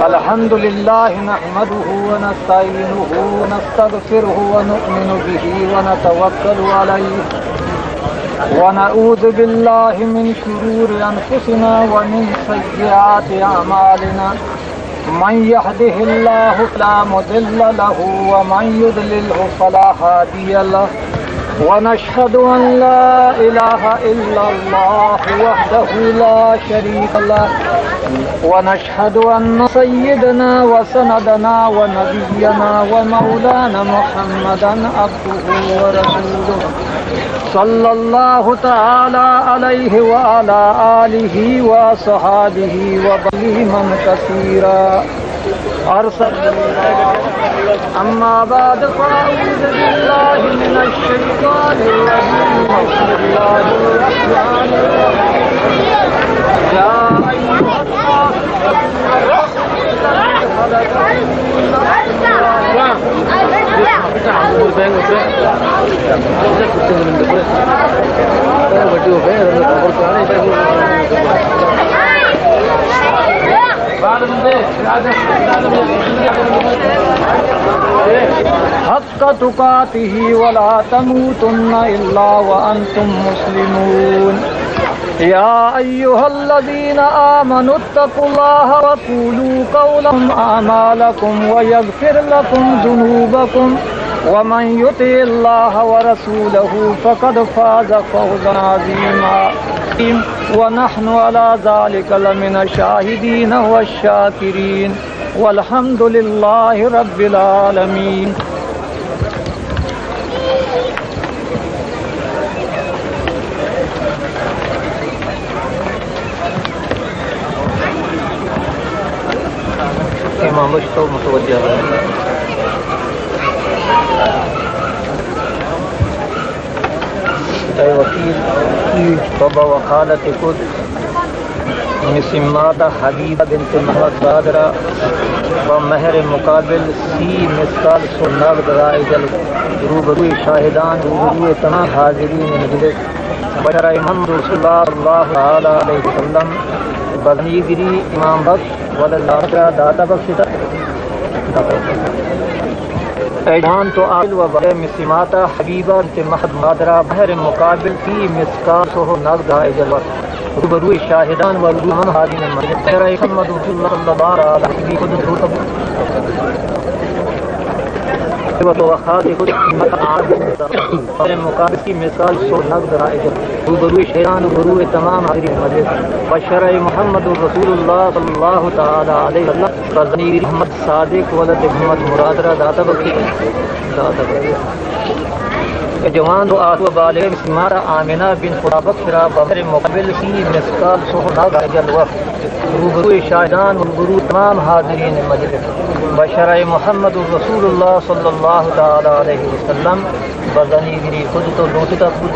अल्हम्दुलिल्लाह नहमदुहु व नस्तईनुहु व नस्तगफिरुहु व नु'मिनु बिही व नतवक्कलु अलैहि व नऊज़ु बिल्लाहि मिन शुरूरि अनफुसिना व मिन सय्यिआति अमालिना मन यहदिहिल्लाहु फला मुदिल्ल लहु व मन युद्लिलहु फला हादिय लहु व नशहदु अन ला इलाहा इल्लल्लाह वहदहु ला शरीका लहु व नशहदु अन्न सय्यदना व सनदना व नबियना व मौलाना मुहम्मदन अब्दुहु व रसूलुहु सल्लल्लाहु तआला अलैहि व अला आलिहि व सहाबिहि व बलिमन कसीरा अम्मा बाद फ़अऊज़ु बिल्लाहि मिनश शैतानिर रजीम बिस्मिल्लाहिर रहमानिर रहीम या हक़्क़ तुक़ातिही वला तमूतुन्न इल्ला व अंतुम मुस्लिमून या अय्युहल्लज़ीना आमनुत्तक़ुल्लाह व क़ूलू क़ौलन अमालकुम व यग़फ़िर लकुम ज़ुनूबकुम व मन युतिइल्लाह व रसूलहु फ़क़द फ़ाज़ फ़ौज़न अज़ीमा व नहनु अला ज़ालिका लमिन शाहिदीन व शाकिरीन वल्हम्दुलिल्लाहि रब्बिल आलमीन। इमाम तो मुतवज्जह है। वकील तौबा वकालत खुद मिसिमात हबीबा बिन्त मोहम्मद बादरा व महर मुकाबिल सी मिसाल सुन्नत राइजल रूबरू शाहिदान रूबरू तमाम हाजिरीन मजलिस बशरा मोहम्मद रसूलुल्लाह सल्लल्लाहु अलैहि वसल्लम बदनीगिरी इमाम बख्श वल्लाह दाता बख्शिता ऐधान तो आल व बरे मिसिमाता हबीबा बिन्त मोहम्मद बादरा महर मुकाबिल सी मिसाल सो नगद राइजल रूबरू शाहिदान व रूबरू हाजिरीन मजलिस बशरा मोहम्मद रसूलुल्लाह सल्लल्लाहु अलैहि वसल्लम मुकाबिल की मिसाल सो नगद राइजल रूबरू शाहिदान रूबरू तमाम हाजिरीन मजलिस बशरा मोहम्मद रसूलुल्लाह सल्लल्लाहु तआला अलैहि वसल्लम बज़नीर मोहम्मद सादिक वलद मोहम्मद मुरादरा दाता बख्शी दाता जवान आसु बाले मारा आमिना बिन खुदाबक फिरा बमरे मुकबिल की मिसकाल सुहना गजल वक्त रूबरू शाहजान रूबरू तमाम हाज़रीन मजलिस बशराए मोहम्मद रसूलुल्लाह सल्लल्लाहु तआला अलैहि वसल्लम बज़नी गिरी खुद तो लूटता खुद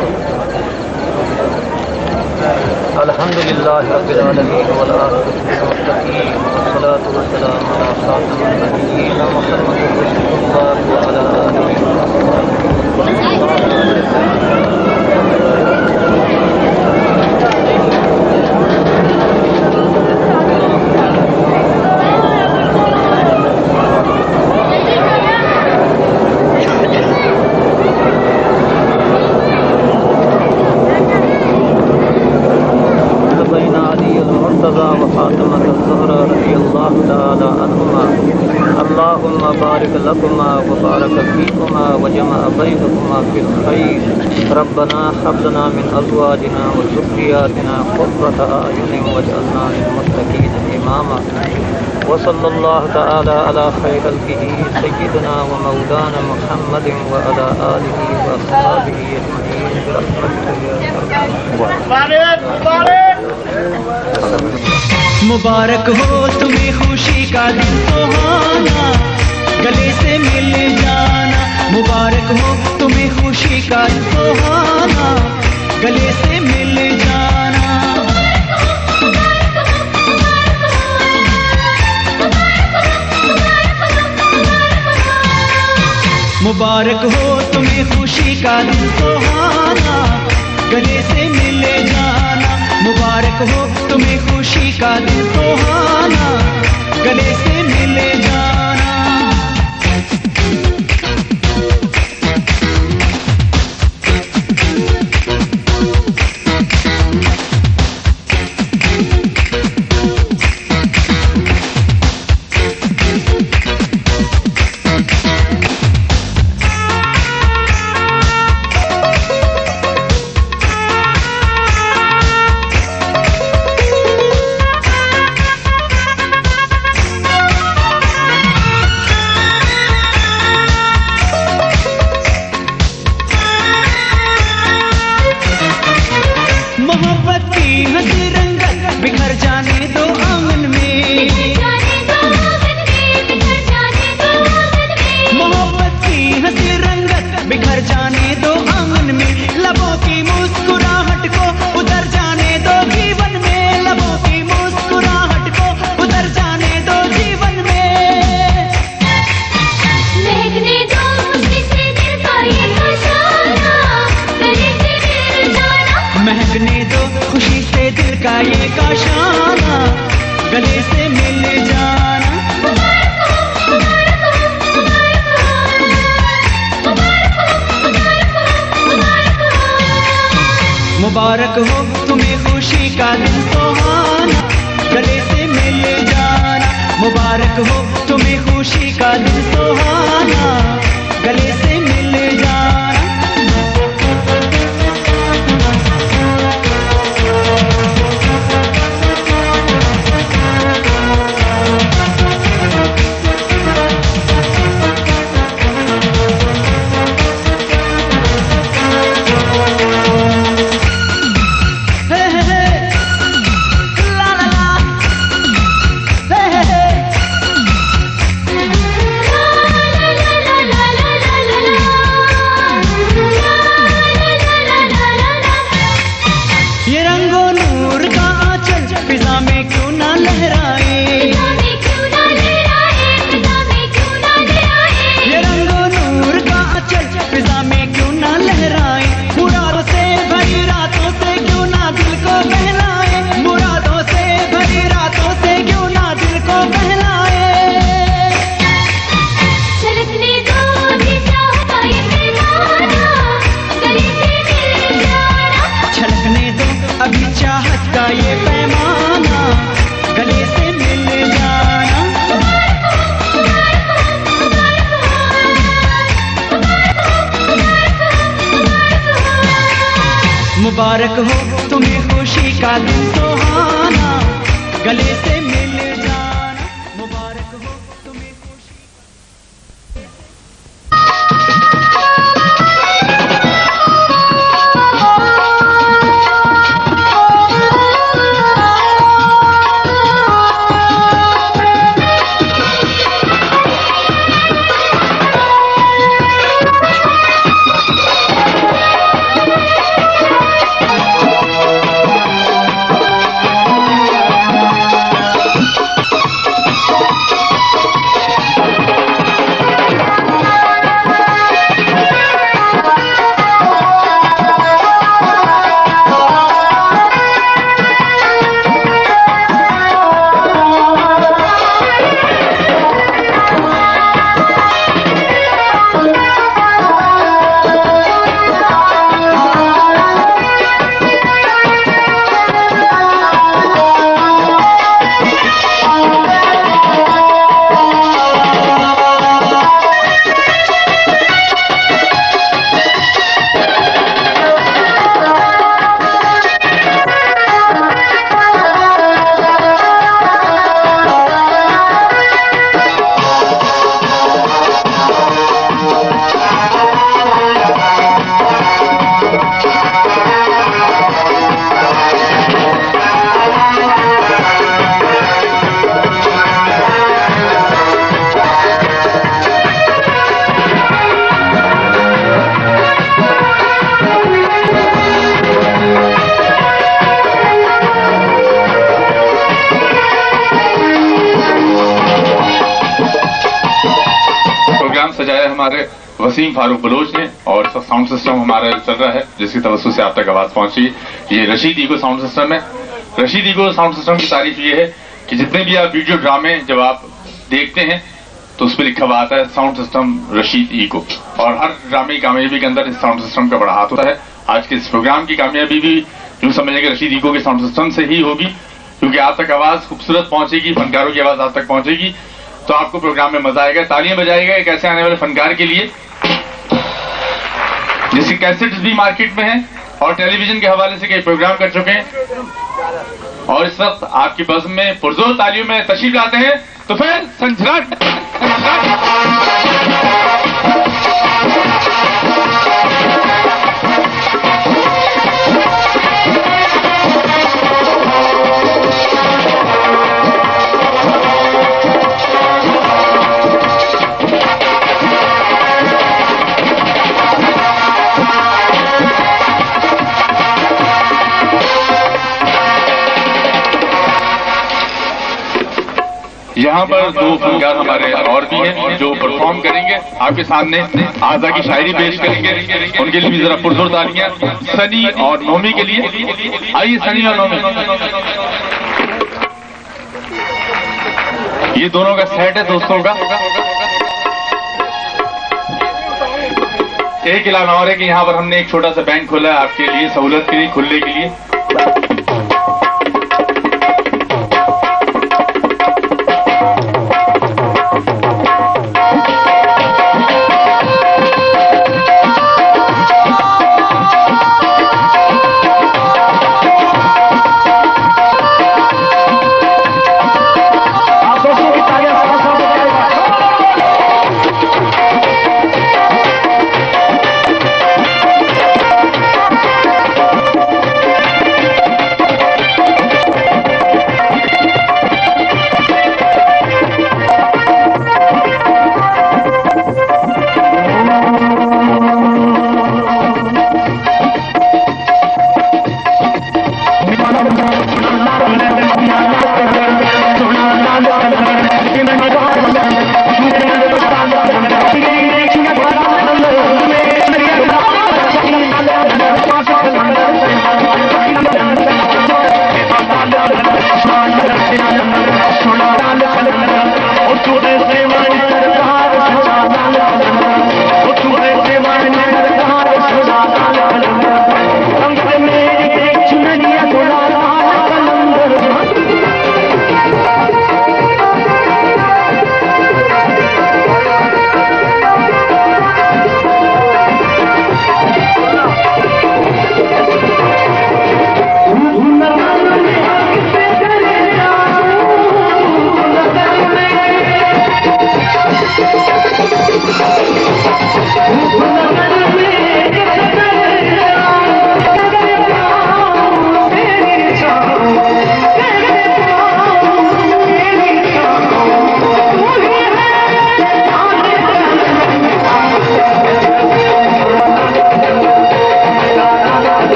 अल्हम्दुलिल्लाह रब्बिल आलमीन वल आखिरतु लिल मुत्तकीन वस्सलातु वस्सलामु अला खातिमिन नबिय्यिन मुहम्मद रसूलुल्लाह व अला आलिहि अल्लाहुम्मा बारिक लकुमा व बारक फीकुमा व जमा बैनकुमा फिल खैर रब्बना हब लना मिन अज़वाजिना व ज़ुर्रिय्यातिना क़ुर्रता अयुनिन वजअलना लिल-मुत्तक़ीना इमामा व सल्लल्लाहु तआला अला खैरिल खल्क़िही सय्यिदिना व मौलाना मुहम्मदिन व अला आलिहि व अस्हाबिही अजमईन बिरहमतिका या मुबारक हो तुम्हें खुशी का दिन सुहाना, गले से मिल जाना। मुबारक हो तुम्हें खुशी का दिन सुहाना, गले से मिल जाना। मुबारक हो तुम्हें खुशी का दिन सुहाना, गले से मिल जाना। मुबारक हो तुम्हें खुशी का दिन सुहाना, गले से मिल जाना। मुबारक हो तुम्हें खुशी का दिन सुहाना, गले से मिल जाना। मुबारक हो तुम्हें खुशी का दिन सुहाना, गले से मिल जाना। मुबारक हो तुम्हें खुशी का दिन सुहाना, गले से मिल जाना। मुबारक हो तुम्हें खुशी। हमारे वसीम फारूक बलोच ने, और साउंड सिस्टम हमारा चल रहा है जिसकी तवज्जो से आप तक आवाज पहुंची। ये रशीद ईगो साउंड सिस्टम है। रशीद ईगो साउंड सिस्टम की तारीफ ये है कि जितने भी आप वीडियो ड्रामे जब आप देखते हैं तो उस पर लिखा हुआ आता है साउंड सिस्टम रशीद ईगो, और हर ड्रामे की कामयाबी के अंदर इस साउंड सिस्टम का बड़ा हाथ होता है। आज के इस प्रोग्राम की कामयाबी भी यूं समझें कि रशीद ईगो के साउंड सिस्टम से ही होगी, क्योंकि आप तक आवाज खूबसूरत पहुंचेगी, फनकारों की आवाज आप तक पहुंचेगी तो आपको प्रोग्राम में मजा आएगा। तालियां बजाएगा एक ऐसे आने वाले फनकार के लिए जिसकी कैसेट्स भी मार्केट में हैं और टेलीविजन के हवाले से कई प्रोग्राम कर चुके हैं, और इस वक्त आपकी बज़्म में पुरजोर तालियों में तशरीफ लाते हैं। तो फिर संजराट यहाँ पर दो फनकार हमारे और भी हैं जो परफॉर्म करेंगे आपके सामने, आजा की शायरी पेश करेंगे। उनके लिए भी जरा पुरजोर तालियां सनी और नोमी के लिए। आइए सनी और नोमी, ये दोनों का सेट है दोस्तों का। एक इलाका और है कि यहाँ पर हमने एक छोटा सा बैंक खोला है आपके लिए, सहूलत के लिए, खुलने के लिए।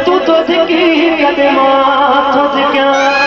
तू तो कदे मां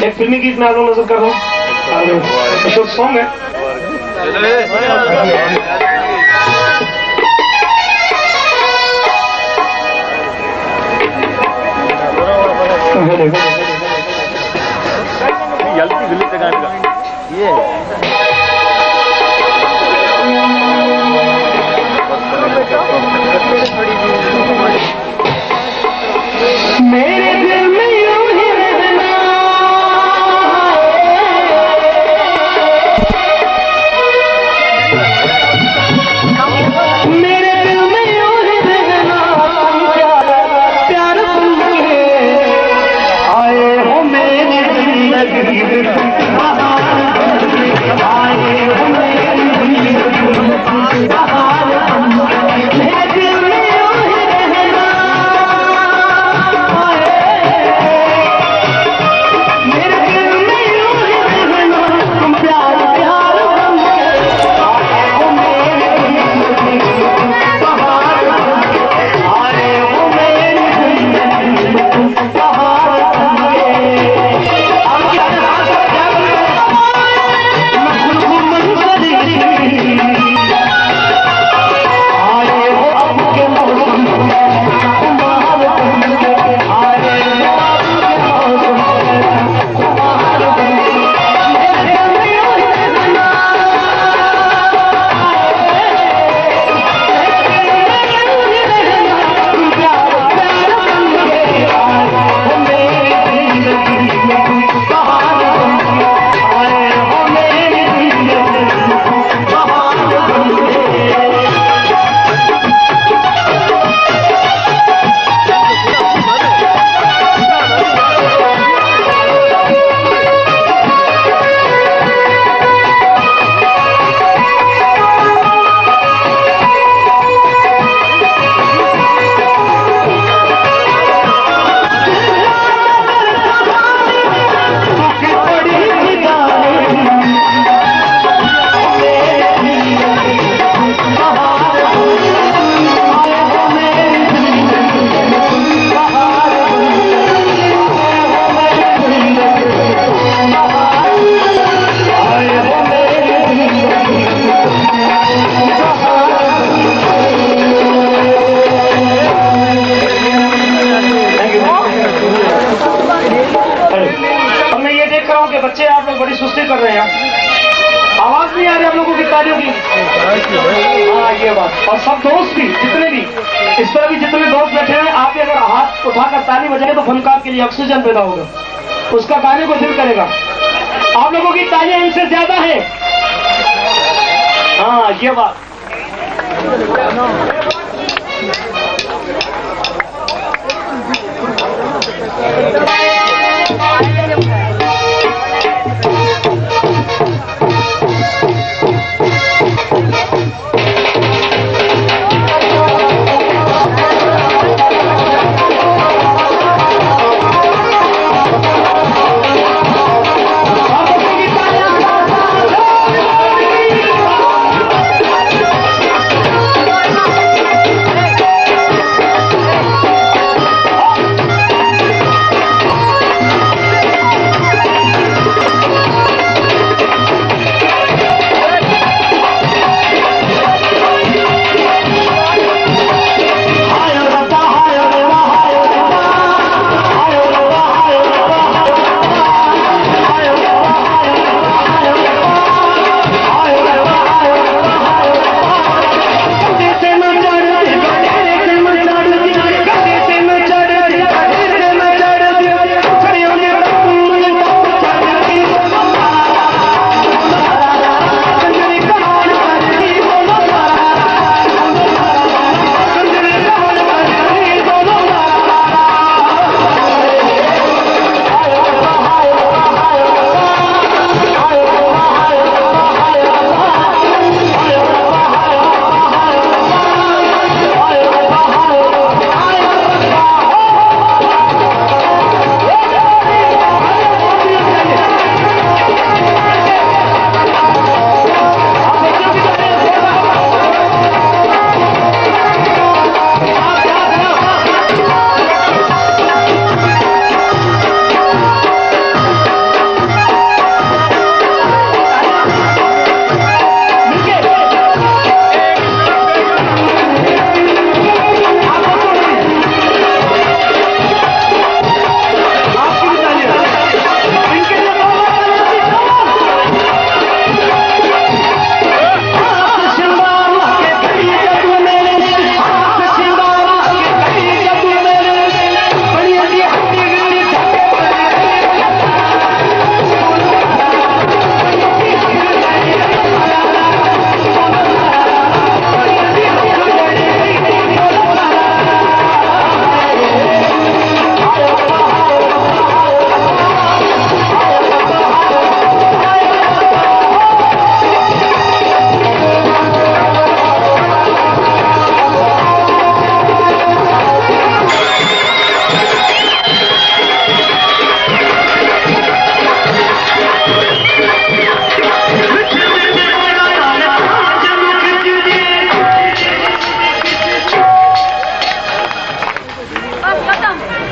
एक फिल्मी गीत में आप लोग नजर कर रहा हूँ, शॉर्ट सॉन्ग है। मेरे दिल में यूं ही रहना, मेरे दिल में यूं ही रहना, प्यार बन के आए हो मेरी जिंदगी में, आए हो मेरी जिंदगी में, मेरे दिल में यूं ही रहना, मेरे दिल में यूं ही रहना, तुम प्यार प्यार बन के आए हो मेरी जिंदगी में, बहार बन के आए हो मेरी जिंदगी में, बहार बन के। अब क्या आए हो अब के मौसम, बहार बन के आए हो अब के मौसम, बहार बन के। मेरे दिल में यूं ही रहना, तुम प्यार प्यार बन के आए हो मेरी जिंदगी में, बहार बन के आए हो मेरी जिंदगी में, बहार बन के। अब मैं ये देख रहा हूँ कि बच्चे आप लोग बड़ी सुस्ती कर रहे हैं, आवाज नहीं आ रही आप लोगों की तालियों की। हाँ ये बात, और सब दोस्त भी जितने भी इस तरह भी जितने दोस्त बैठे हैं, आप भी अगर हाथ उठाकर ताली बजाएंगे तो फनकार के लिए ऑक्सीजन पैदा होगा, उसका गाने को दिल करेगा। आप लोगों की तालियां इनसे ज्यादा है। हाँ ये बात।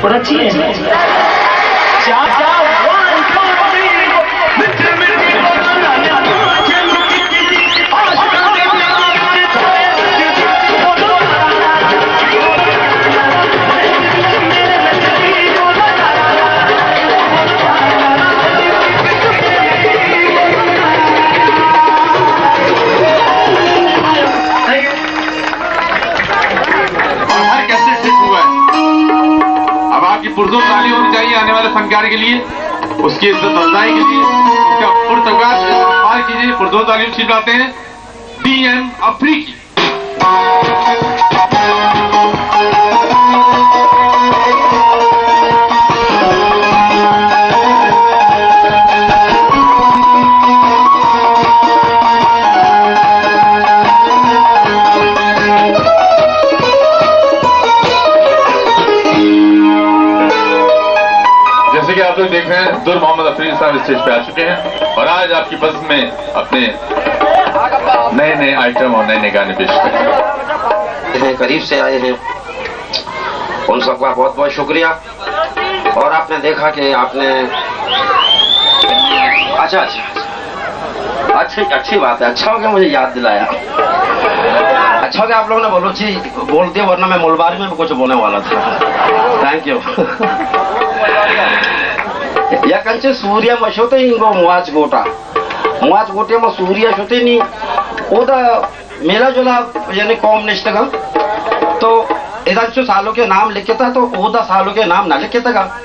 और अच्छी है। पुरजोर ताली होनी चाहिए आने वाले फनकार के लिए, उसकी इज्जत अफजाई के लिए, उसका पुरतगाज इस्तेमाल कीजिए। पुरजोर ताली अच्छी बातें हैं। DM अफ्रीकी आप लोग देख रहे हैं दुर मोहम्मद अफरीदी साहब स्टेज पे आ चुके हैं और आज आपकी पसंद में अपने नए नए आइटम और नए नए गाने पेश करें। करीब से आए हैं, उन सबका बहुत बहुत शुक्रिया। और आपने देखा कि आपने अच्छा अच्छी बात है। अच्छा हो गया मुझे याद दिलाया। अच्छा हो गया आप लोगों ने बलोची बोल दिया, वरना मैं मुलबारी में भी कुछ बोलने वाला था। Thank you. या कंचे सूर्य मशोते इंगो मुआज गोटे में सूर्य शोते नहीं ओदा मेला जोला यानी कौम निष्ठगा तो इधर सालों के नाम लिखे था तो ओदा सालों के नाम ना लिखे था।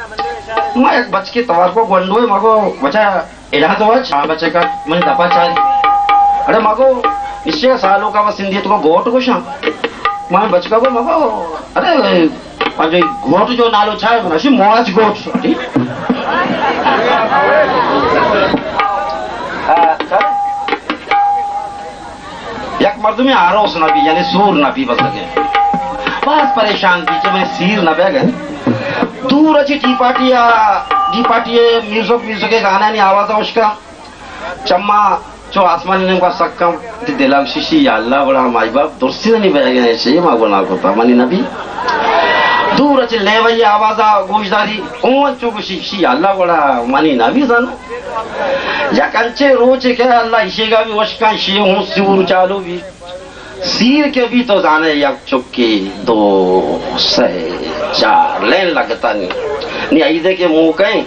मैं एक बच के तवार को गंडुए मगो बचा इला तो छा बचे का मैं दफा चारी अरे मगो निश्चय सालों का सिंधी तो गोट को शाम मैं बचका को मगो अरे अजय गोट जो नालो छा नशी मुआज गोट एक मर्द में आरोस न भी यानी सूर न भी बस लगे बस परेशान पीछे में सीर न बह गए दूर अच्छी टी पार्टी म्यूजिक के गाना नहीं आवाज है उसका चम्मा जो आसमान ने का सक्कम दिला शीशी अल्लाह बड़ा माई बाप दुर्सी नहीं बह गए ऐसे मां बना होता मनी नबी दूर अच्छे ले वही आवाज गोशदारी ओन चुक शीशी अल्लाह बड़ा मनी नबी सन या कंचे रोज के अल्लाह इशेगा भी वशका शे हूं सूर चालू भी सीर के भी तो जाने या चुक्की 2 से 4 लेन लगता नहीं आई दे के मुंह कहीं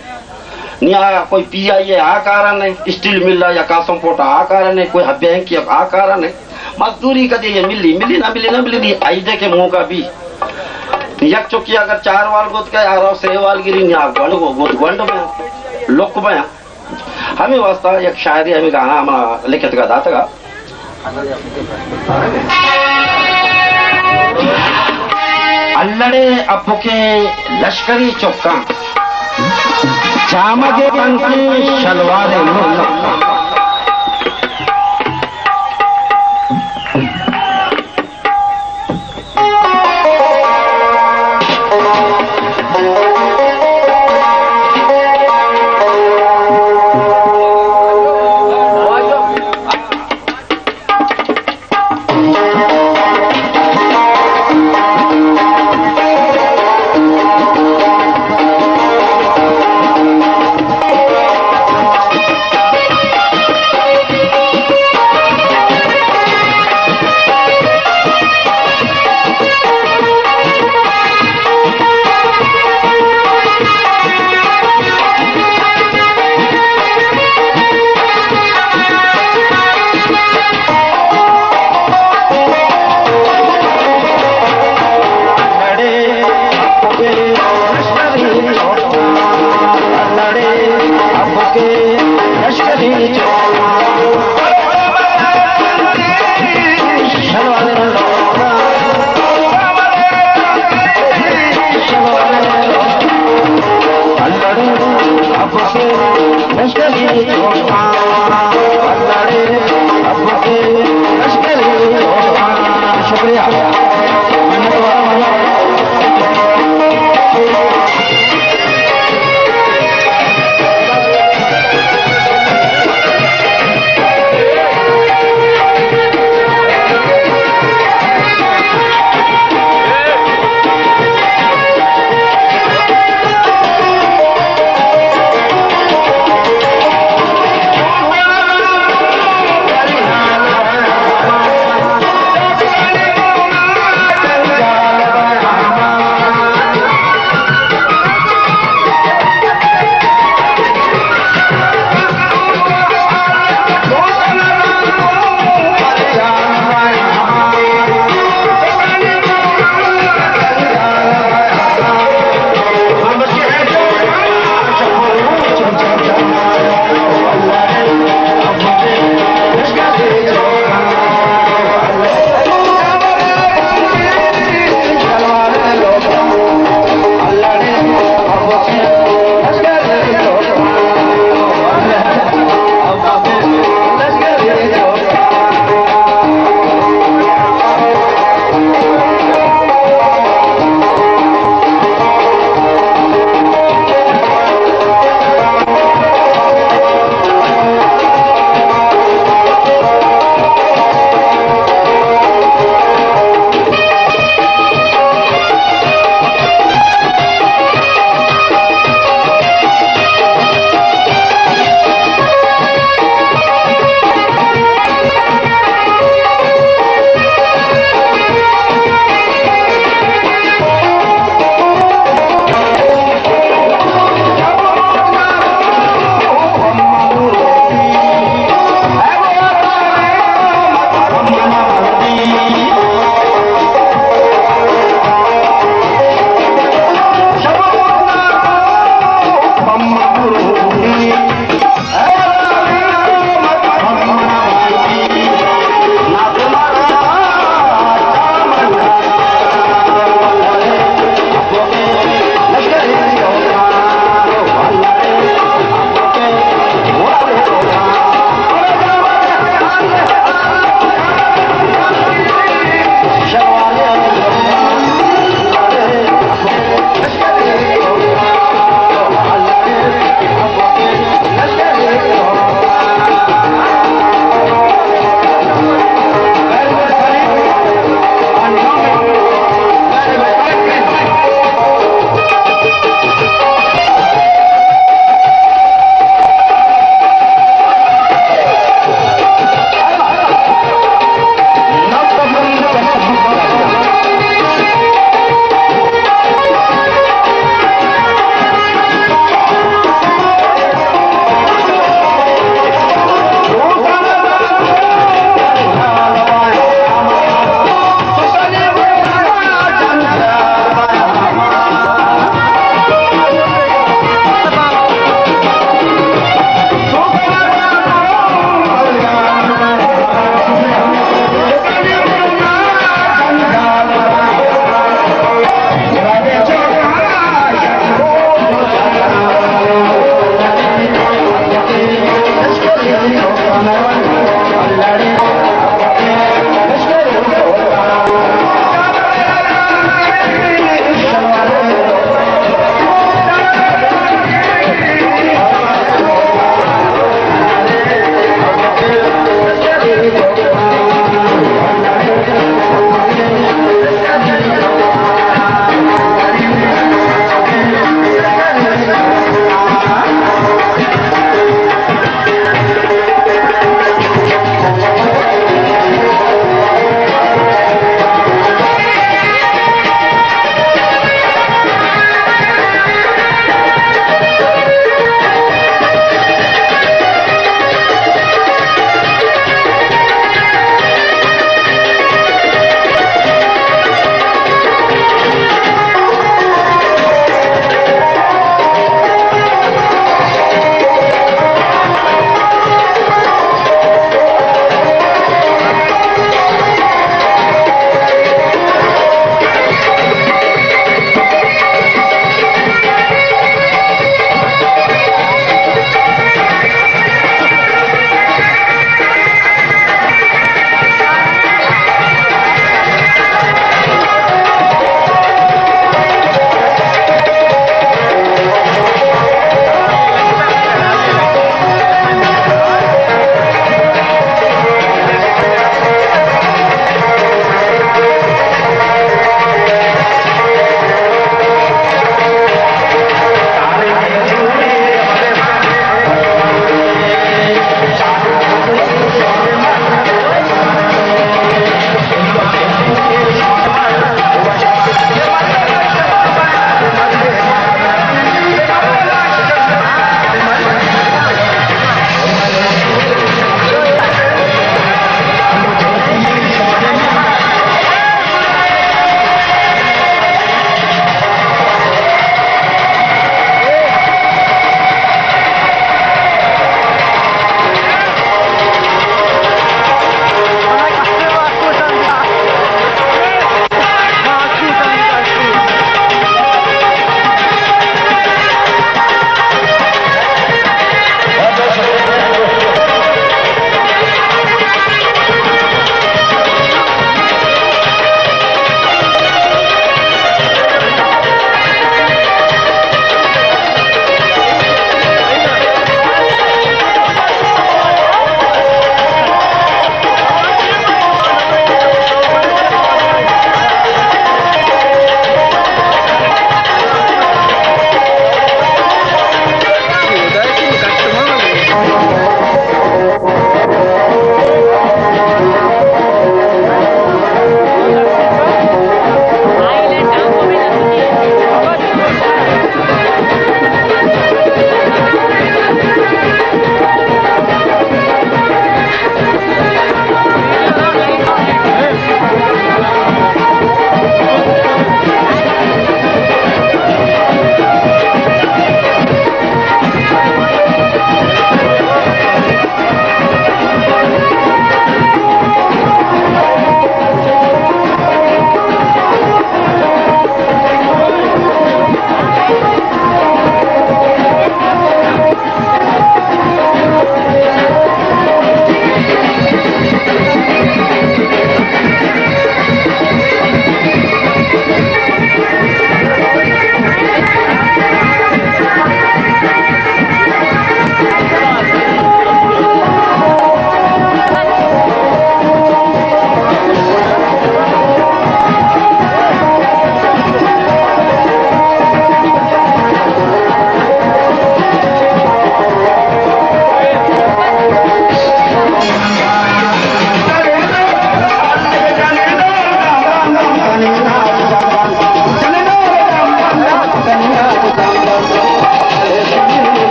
नहीं आया कोई पिया ये आ कारण है स्टील मिल या कासम पोटा आ कारण है कोई बैंक की आ कारण है मजदूरी कदे ये मिली ना मिली आई दे के मुंह का भी यक चुकी अगर 4 वाल गोद के आ रहा सेवाल गिरी नहीं आप गंड गोद गंड में लोक में हमें वास्ता एक शायरी हमें गाना हमारा लिखित का दाता का अल्लड़े अब्बू के लश्करी चौका जामगे पंखी शलवारे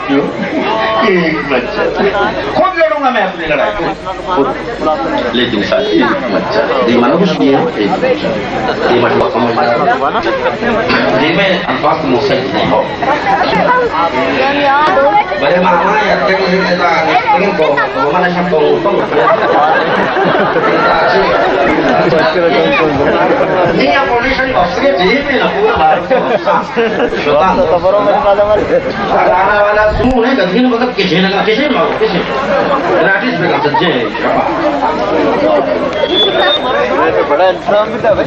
क्यों? एक बच्चा खुद लड़ूंगा मैं अपनी लड़ाई खुद। लेकिन साथी di mana khususnya di mana kamu di mana pas musik mau bare mama ya kita pengen bawa mana siapa ngomong ini yang polisi pasti di mana pura गाना वाला सुन है गंदी ने मतलब किसी ने किसी मारो किसी ग्रेटिस पे कर सकते हैं बड़ा इंतजाम भी था भाई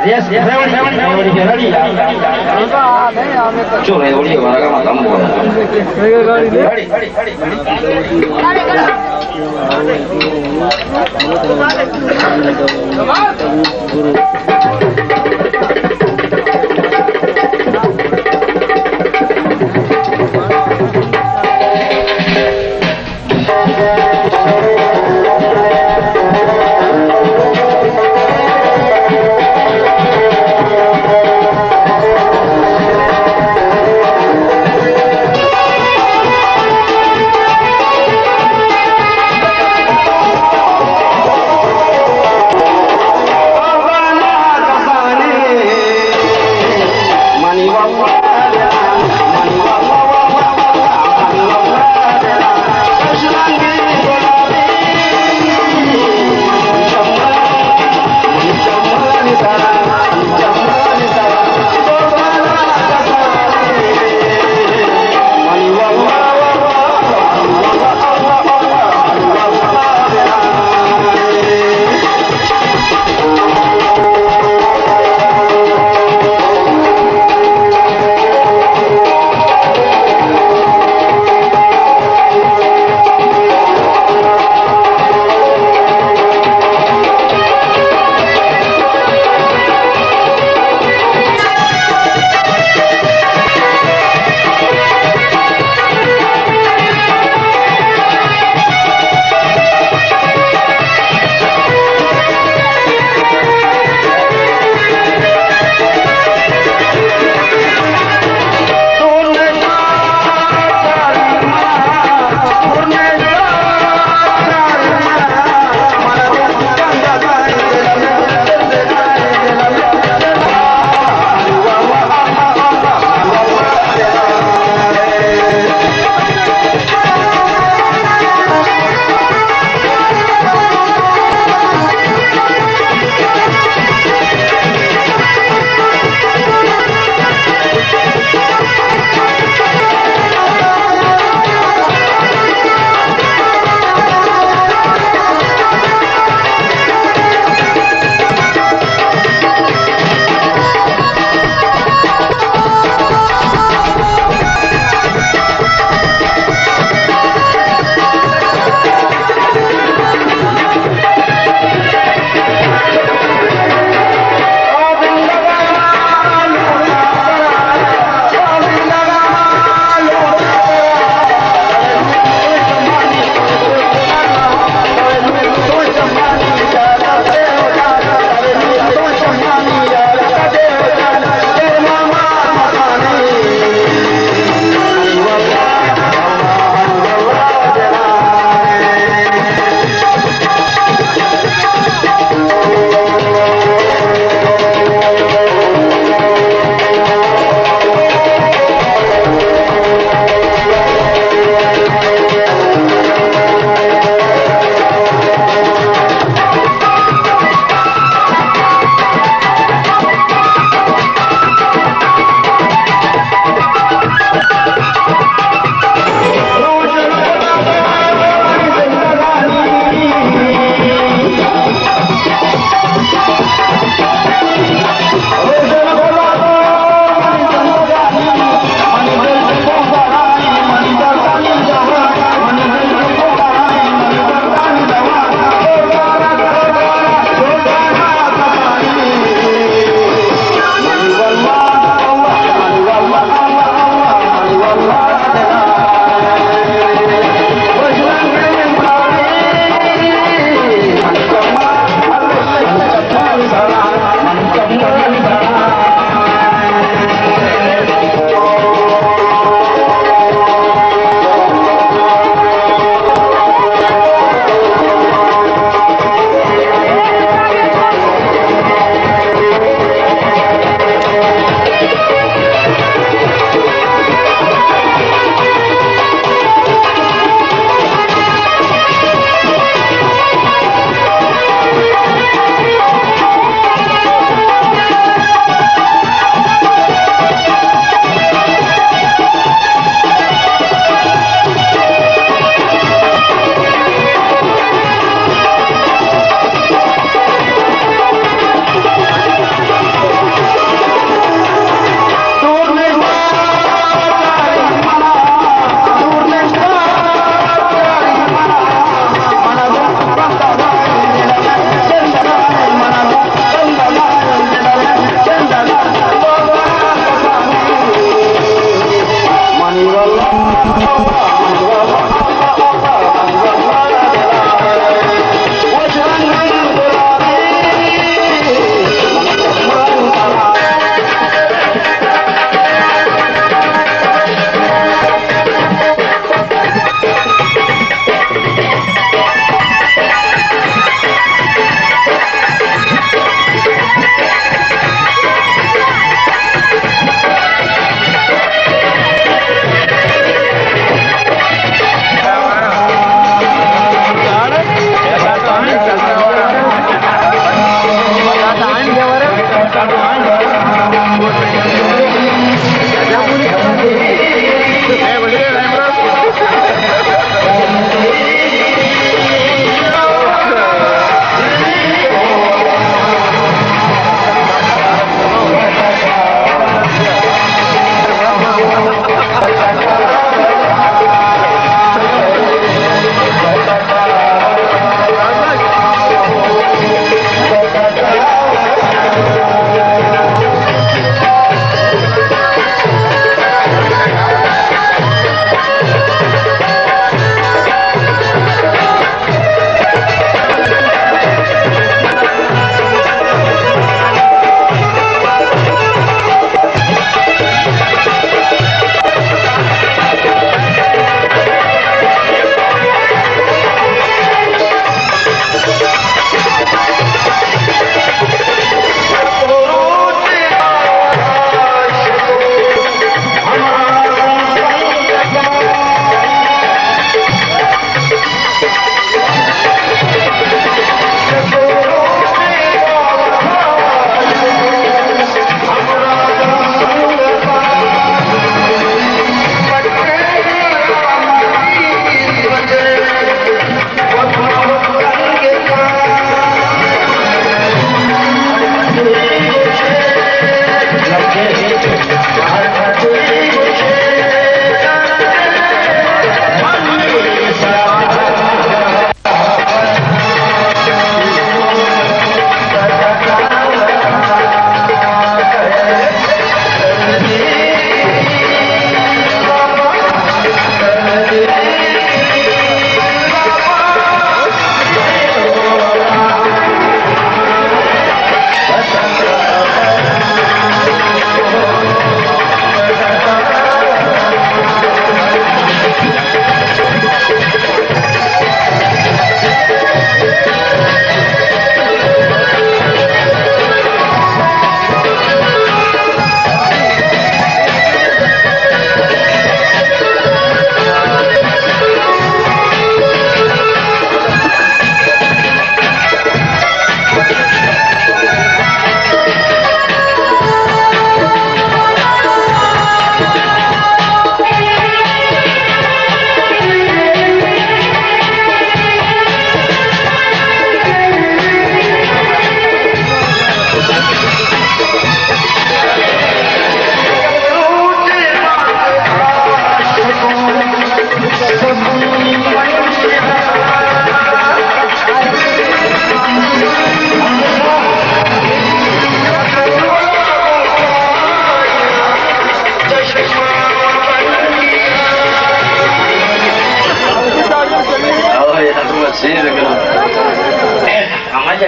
Yes, ready. Cuma ready orang kan kamu kan.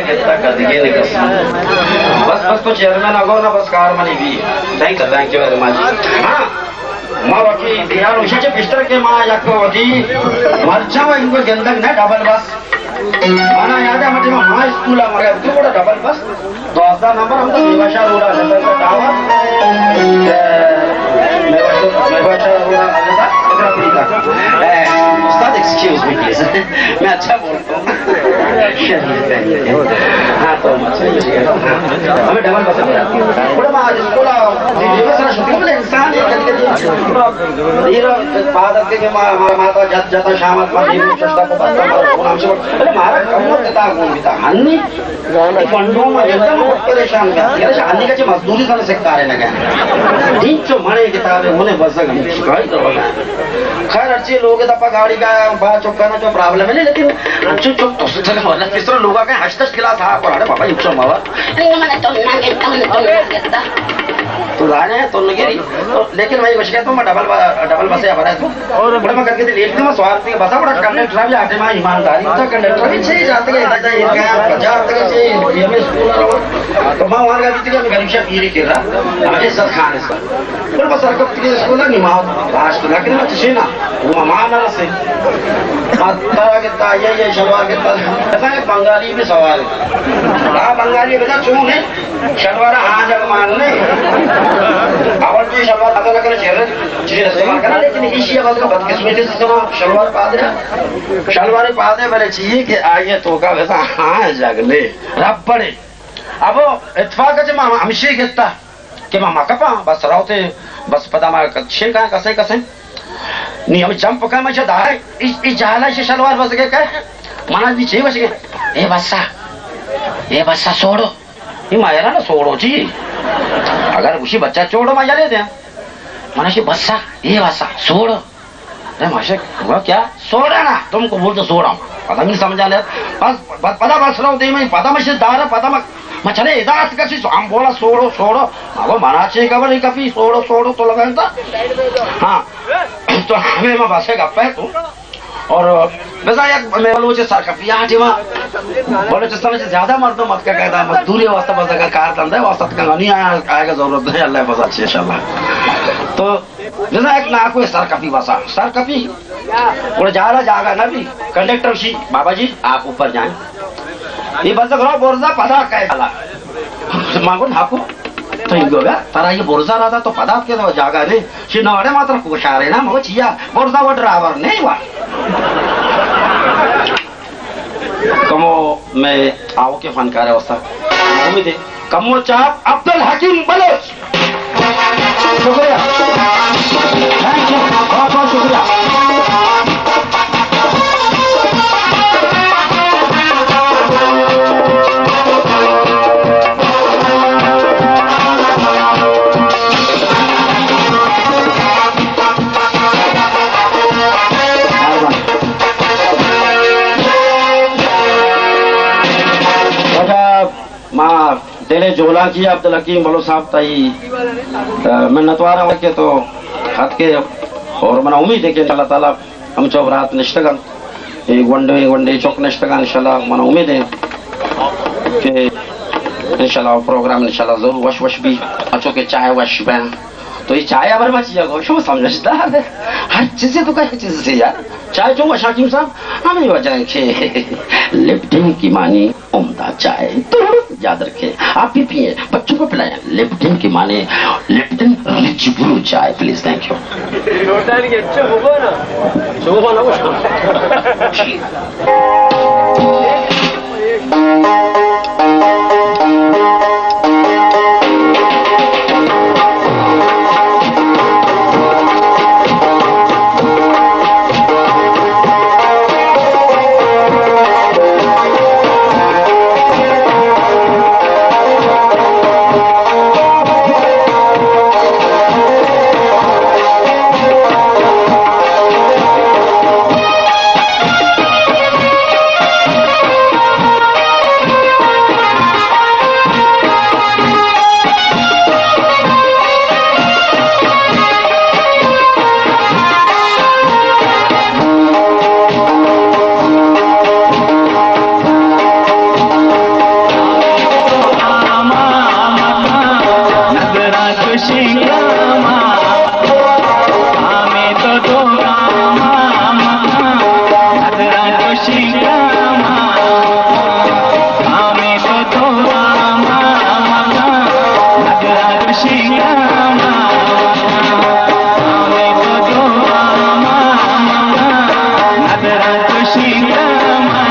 कहता कर दिए नहीं कर बस तो चेयरमैन अगो ना बस कार मनी भी थैंक यू वेरी मच हाँ माँ वकी ध्यान उशाचे पिस्टर के माँ यको वकी मरचा व इनको गंदक ना डबल बस माना याद है हमारे माँ स्कूल हमारे अब तो बड़ा डबल बस 10 नंबर हम तो मेवाशा रोड़ा लेता था टावर मेवाशा रोड़ा लेता इतना बड़ी था उस्ताद एक्सक्यूज मी प्लीज मैं अच्छा बोलता हूँ हाँ तो हमें डबल बस बड़ा माँ स्कूल ये सारा शुक्र बोले इंसान ये पादक के माता जाता शामत माजी चष्टा को बात नाम से अरे मारा कम देता कौन देता अन्नी फंडों में एकदम परेशान है अन्नी का जो मजदूरी करने से कार्य लगा दिन जो मरे किताबें उन्हें बस शिकायत करवाना खैर अच्छे लोग दफा गाड़ी का बात चौका ना जो प्रॉब्लम है लेकिन अच्छे चुप तो चले वाला किस तरह लोगों का हस्त खिला था और अरे बाबा युक्त मावा तो जाने तो नगरी लेकिन भाई कुछ कहता हूँ मैं डबल बस है बना तो और बड़ा मैं करके लेट में स्वार्थ में बसा बड़ा कंडक्टर भी आटे में ईमानदारी तो कंडक्टर भी चाहिए जाते हैं इधर जाए इनका जाते हैं चाहिए ये में स्कूल और तो मैं वहाँ गया थी मैं गरीब शाह पीरी कर रहा हमें सब खाने से पर बस रखो कि स्कूल नहीं माँ बाहर तो लेकिन मैं चीज़ ना वो माँ ना से माता के ताये ये शलवार के ताये ऐसा है बंगाली भी सवाल हाँ बंगाली बेटा क्यों है शलवार हाँ जब मानने आवाज भी शलवार पता लगने चेहरे चीज़ इस्तेमाल करना लेकिन इसी आवाज का बदकिस्मती से सुना शलवार पा दे पहले चाहिए कि आइए तो का वैसा हाँ जगले रब पड़े अब इत्फाक जब हमेशा कहता कि मामा कपा बस रावते बस पता मार कच्छे का कसे नहीं हम जंप का मजा दाए इस जाला से शलवार बस के कह मना भी चाहिए बस के ए बस्सा छोड़ो ये मायरा ना छोड़ो जी अगर उसी बच्चा छोड़ो मजा लेते हैं मना से बस्सा ये बस्सा छोड़ो अरे माशे वो क्या छोड़ा ना तुमको बोल तो छोड़ा पता नहीं समझा ले बस पता बस रहा हूँ मैं पता मशे दारा पता मैं चले इजाजत कर सी हम बोला छोड़ो वो मना चाहिए कबर नहीं कभी छोड़ो तो लगा था हाँ तो हमें मैं बसे गप्पा है तू और वैसा एक मैं बोलूँ सर कभी यहाँ टीमा बोले जिस तरह से ज्यादा मर्दों मत क्या कहता मजदूरी वास्ता बस अगर कार धंधा है वास्ता का नहीं आएगा जरूरत नहीं अल्लाह बस अच्छी इंशाल्लाह तो जैसा एक ना कोई सर कपी बसा सर कपी बोले जागा ना भी कंडक्टर शी बाबा जी आप ऊपर जाएं ये बस करो बोर्जा पता कैसा मांगो नाको तो इनको तारा ये बोर्जा रहा था तो पता के तो जागा नहीं शी नवरे मात्र कुशारे ना मगो चिया बोर्जा वो ड्राइवर नहीं हुआ कमो मैं आओ के फनकार है वस्ता उम्मीद है कमो चाप अब्दुल हकीम बलोच शुक्रिया थैंक यू बहुत शुक्रिया दिले जोला किया अब्दुल हकीम बोलो साहब ताई मैं नतवारा हो के तो हाथ के और मना उम्मीद है कि अल्लाह ताला हम चौब रात निष्ठगन वनडे चौक निष्ठगन इंशाल्लाह मना उम्मीद है कि इंशाल्लाह प्रोग्राम इंशाल्लाह जरूर वश भी अच्छो के चाय वश बहन तो ये चाय अबर बचिया गो शो समझता है हर चीज तो कई चीज से यार चाय जो वशाकिम साहब हमें वजह के लिप्टन की मानी उम्दा चाय तो याद रखें आप भी पिए बच्चों को पिलाएं लिप्टन की माने लिप्टन रिच ब्रू चाय प्लीज थैंक यू शिंगामा आमे तो दो मामा नजरा तो शिंगामा आमे तो दो मामा नजरा तो शिंगामा आमे तो दो मामा नजरा तो शिंगामा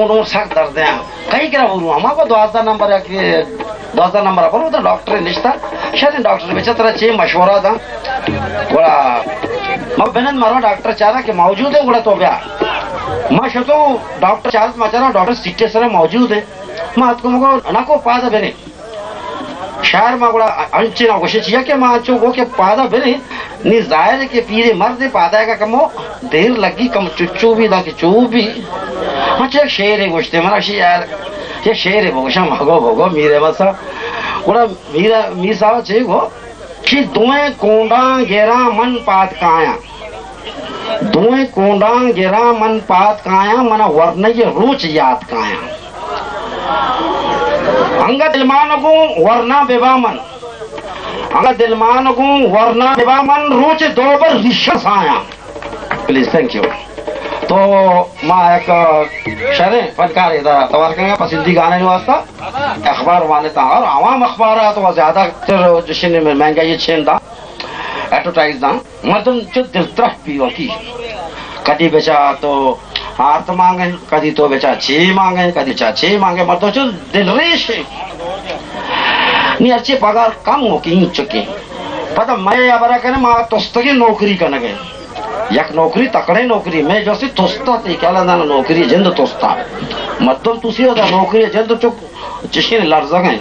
कोण सख्त दर्द है कहीं क्या बोलूँ हमारे 12 नंबर है कि 12 नंबर बोलो तो डॉक्टर निष्ठा शायद डॉक्टर बेचा तरह चे मशवरा था बड़ा मैं बेनन मारो डॉक्टर चाह रहा कि मौजूद है बड़ा तो ब्या मैं शतो डॉक्टर चाह रहा डॉक्टर सीटे सर मौजूद है मैं आपको मुझको ना को पादा बेने शहर में बड़ा अंचे ना कोशिश किया कि मैं चो को के पादा बेने नी जाहिर है कि पीरे मर्द पादा का कमो देर लगी कम चुच्चू भी ना कि चू भी अच्छा शेर है गोश्ते मना यार ये शेर है भोगशा भागो भोगो मीरे मसा बड़ा मीर साहब छे गो कि दोए कोंडा गेरा मन पात काया दोए कोंडा गेरा मन पात काया मना वरन ये रोच याद काया अंग दिलमान को वरना बेबामन अंग दिलमान को वरना बेबामन रोच दोबर रिश्वस आया प्लीज थैंक यू तो माँ एक शरे फनकार इधर तवार करेंगे पसंदी गाने वास्ता अखबार वाले था और आवाम अखबार है तो ज्यादा जिसने महंगा ये छेन था एडवर्टाइज था मर्दन जो दिलचस्पी होती कदी बेचा तो 8 मांगे कदी तो बेचा 6 मांगे कदी 6 मांगे मर्दों जो दिल रेश नहीं अच्छे पगार कम हो की चुकी पता मैं या बरा कहने माँ तोस्तगी नौकरी करने गए यक नौकरी तकड़े नौकरी मैं जो सी तोस्ता थी क्या लगा नौकरी जिंद तोस्ता मतलब तुसी होता नौकरी जिंद चुक जिसके लड़ सके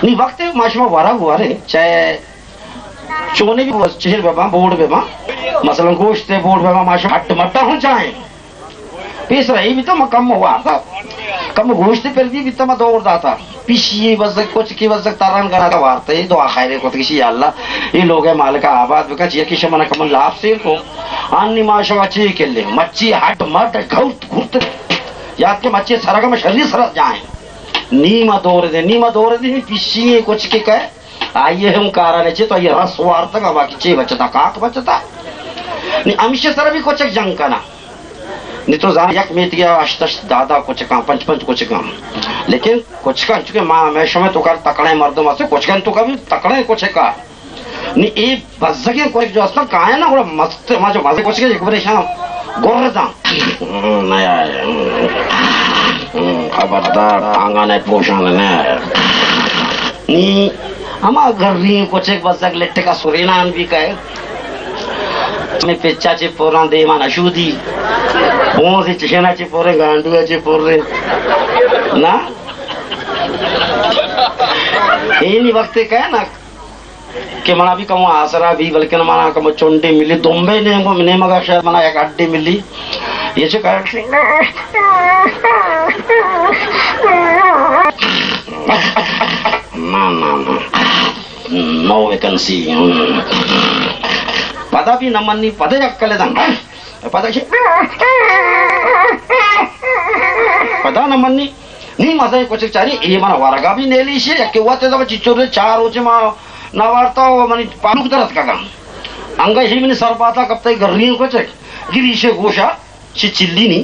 नहीं वक्त माशमा वारा हुआ रे चाहे चोने भी चिहिर बेबा बोर्ड बेबा मसलन गोश्त बोर्ड बेबा माशा हट मट्टा हो चाहे पीस रही भी तो मैं कम हुआ था कम गोश्त पर भी तो मैं दौड़ रहा था पीछे बस कुछ की बस तारान करा था वार्ते ही तो आखिर को किसी अल्लाह ये लोग है मालिक आबाद बिका चाहिए कि शमन कमल लाभ से को अन्य माशा अच्छी के लिए मच्छी हट मट घुट घुट याद के मच्छी सरग में शरीर सरस जाए नीमा दौड़ दे पीछे कुछ के कहे आइए हम कारण है तो ये रस वार्ता का बाकी चे बचता काक बचता नहीं अमिश सर भी कुछ जंग करना नहीं तो यक मेत गया अष्टश दादा कुछ काम पंच कुछ काम लेकिन कुछ का चुके माँ मैं समय तो कर तकड़े मर्दों में से कुछ का तो कभी तकड़े कुछ का नहीं ये बस के कोई जो असर का है ना बड़ा मस्त माँ जो मजे कुछ के एक बार शाम गोरदा नया खबरदार आंगन है पोषण ने नहीं हमारा घर नहीं कुछ एक बस एक लेटे का सुरेनान भी कहे मैं पेचाचे पोरां दे माना शुदी बोंसे चेनाचे पोरे गांडुआचे पोरे ना ये नहीं वक्त कहे ना कि मना भी कम आसरा भी बल्कि मना कम चोंडी मिली दुम्बे ने मगा शायद मना एक अड्डी मिली ये जो कर नो वैकेंसी पता भी न मन्नी पदे अक्कले पता पता न मन्नी नहीं मजा कुछ चारी ये मन वरगा भी नेली से या केव्हा ते जब चिचोरे 4 रोचे मा ना वार्ता हो मनी पालुक तरत का अंगा ही मनी सरपाता कब तक गर्री कुछ गिरी से गोशा ची चिल्ली नहीं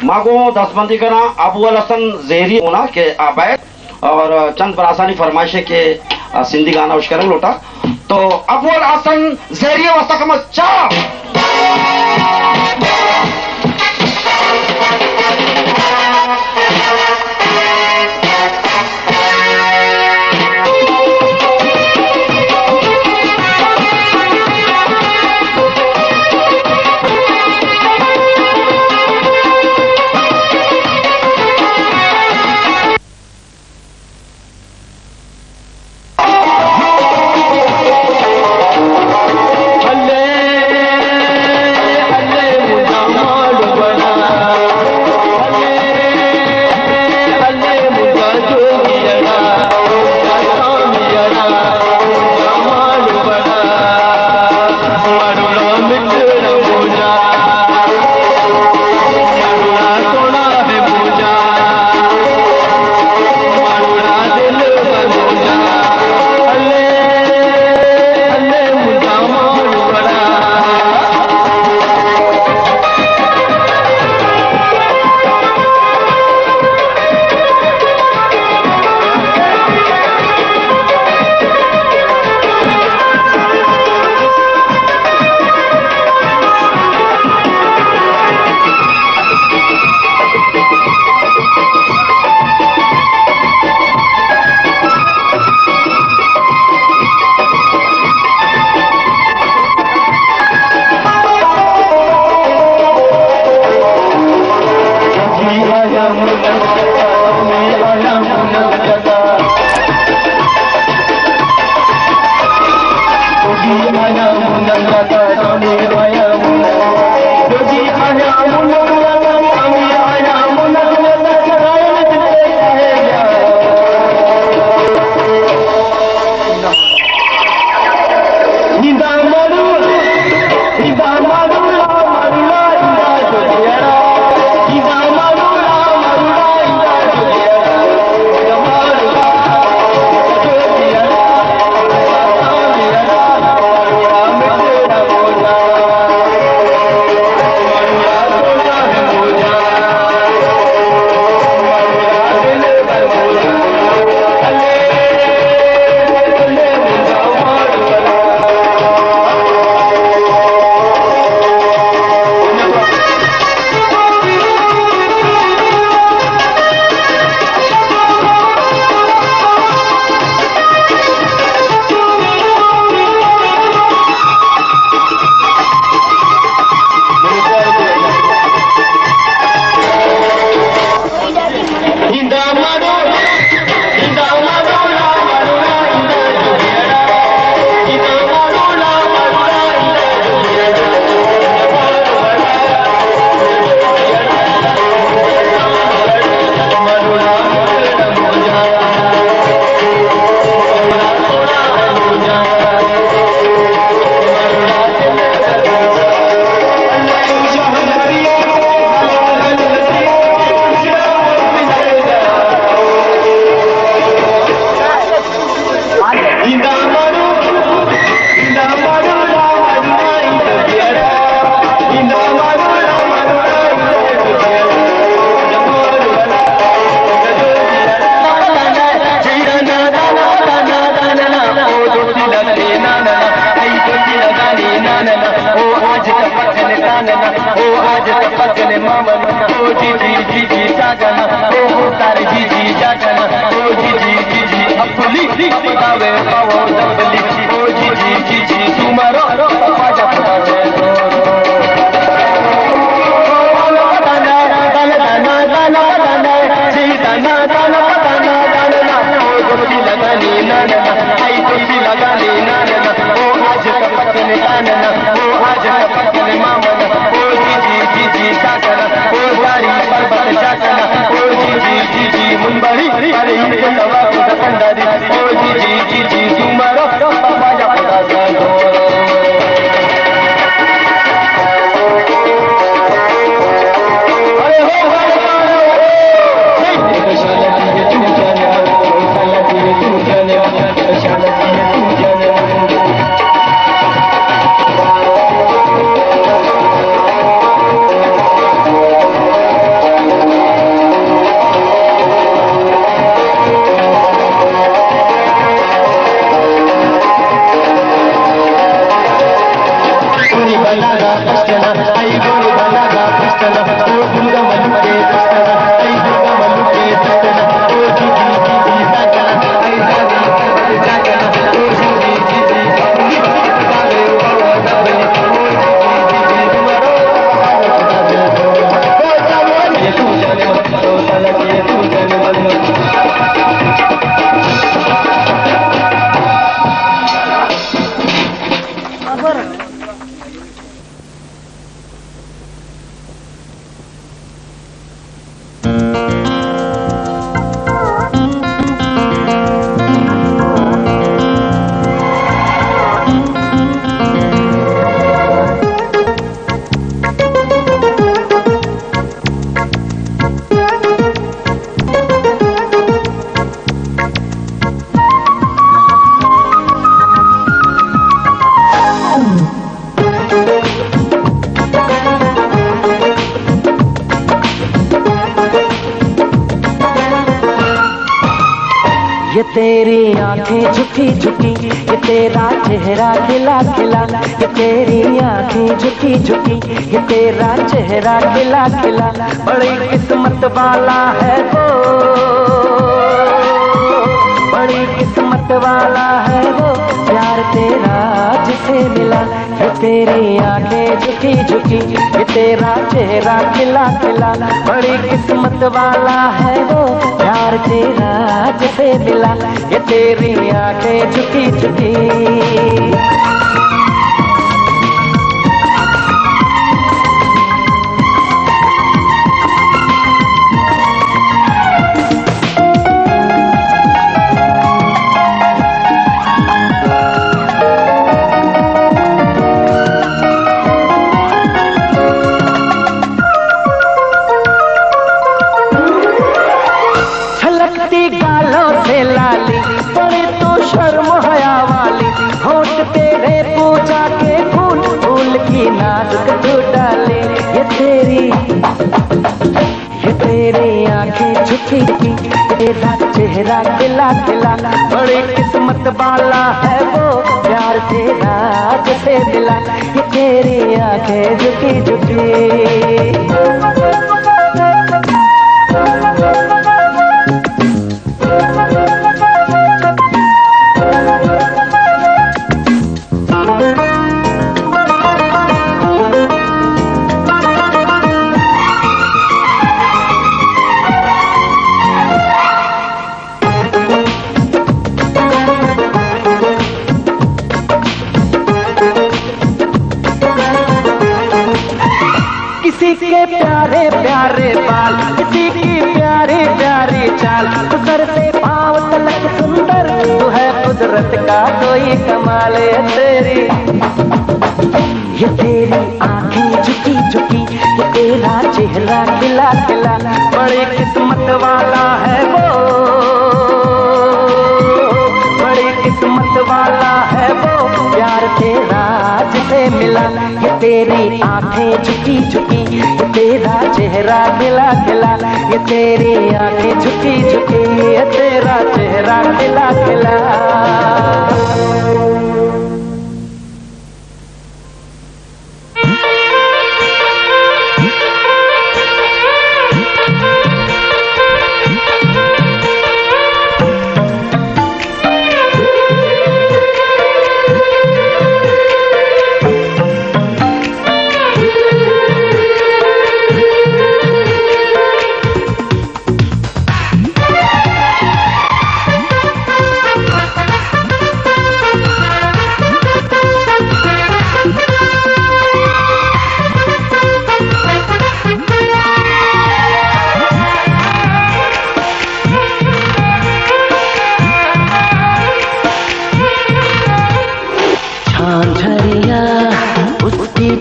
मागो 10 बंदी करना अबुल हसन जेरी होना के आबैद और चंद बरासानी फरमाइशे के सिंधी गाना उस करें लोटा तो अबुल हसन जेरी वस्तक में चा ये तेरी आंखें झुकी झुकी, ये तेरा चेहरा खिला खिला, ये तेरी आंखें झुकी झुकी, ये तेरा चेहरा खिला खिला, बड़ी किस्मत वाला है वो, बड़ी किस्मत वाला है वो, प्यार तेरा जिसे मिला, ये तेरी आंखें झुकी झुकी, ये तेरा चेहरा खिला खिला, बड़ी किस्मत वाला है वो प्यार तेरा जिसे मिला, ये तेरी आंखें झुकी झुकी। तेरा चेहरा खिला खिला, बड़ी किस्मत वाला है वो प्यार तेरा जिसे मिला, ये तेरी आंखें झुकी झुकी। किसी के प्यारे प्यारे बाल, किसी की प्यारी प्यारी चाल, तू सर से पाँव तलक सुंदर, तू है कुदरत का कोई कमाल। ये तेरी आंखें झुकी झुकी, ये तेरा चेहरा खिला खिला, बड़ी किस्मत वाला है वो, बड़ी किस्मत वाला है वो प्यार तेरा जिसे मिला, ये तेरी आंखें झुकी झुकी, ये तेरा चेहरा खिला खिला, ये तेरी आंखें झुकी झुकी, ये तेरा चेहरा खिला खिला।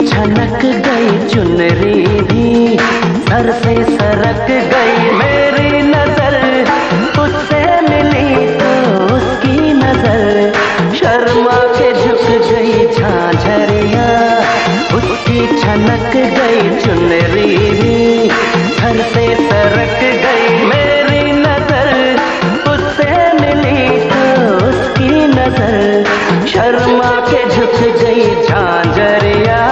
छनक गई चुनरी भी, सर से सरक गई मेरी नजर, उससे मिली तो उसकी नजर, शर्मा के झुक गई झांझरिया, उसकी छनक गई चुनरी भी, सर से सरक गई मेरी नजर, उससे मिली तो उसकी नजर, शर्मा के झुक गई झांझरिया।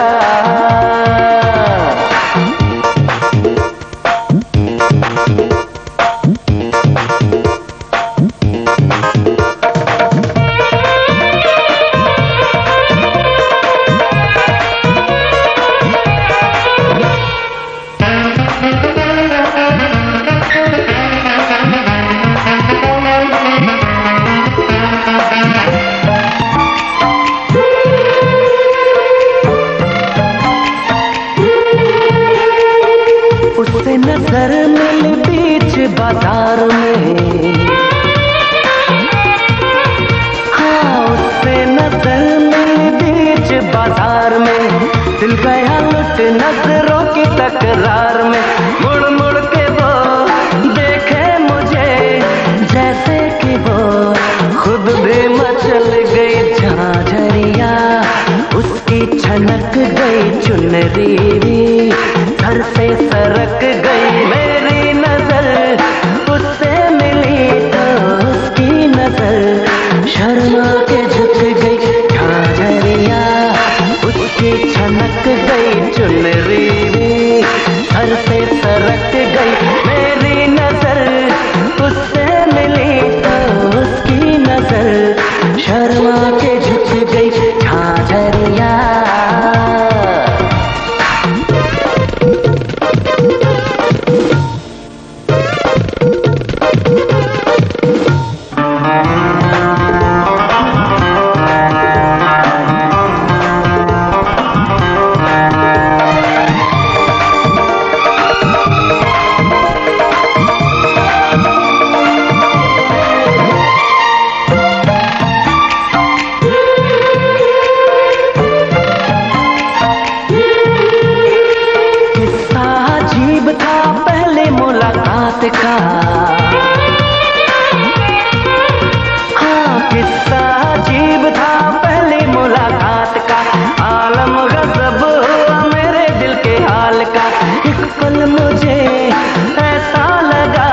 उससे नजर मिली बीच बाजार में, हाँ उससे नजर मिली बीच बाजार में, दिल गया लुट नजरों की तकरार में, मुड़ मुड़ के वो देखे मुझे जैसे कि वो खुद भी मचल गई झांझरिया, उसकी छनक गई चुनरी भी, सर से सरक गई मेरी नजर, उससे मिली तो उसकी नजर, शर्मा के झुक गई झांझरिया, उसकी छनक गई चुनरी भी, सर से सरक गई मेरी नजर, उससे मिली तो उसकी नजर, शर्मा के झुक रात का। हाँ, किस्सा अजीब था पहली मुलाकात का, आलम गजब हुआ मेरे दिल के हाल का। इस पल मुझे ऐसा लगा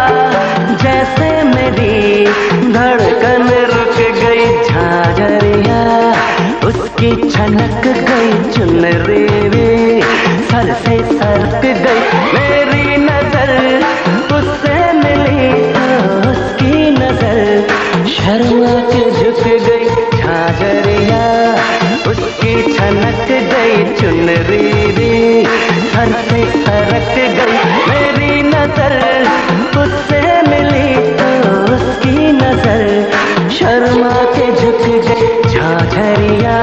जैसे मेरी धड़कन रुक गई, झांझरिया उसकी छनक गई, चुनरी भी सर से सरक गई। मेरी नजर उससे मिली तो उसकी नजर शर्मा के झुक गई, झांझरिया उसकी छनक गई, चुनरी भी सर से सरक गई। मेरी नजर उससे मिली तो उसकी नजर शर्मा के झुक गई, झांझरिया।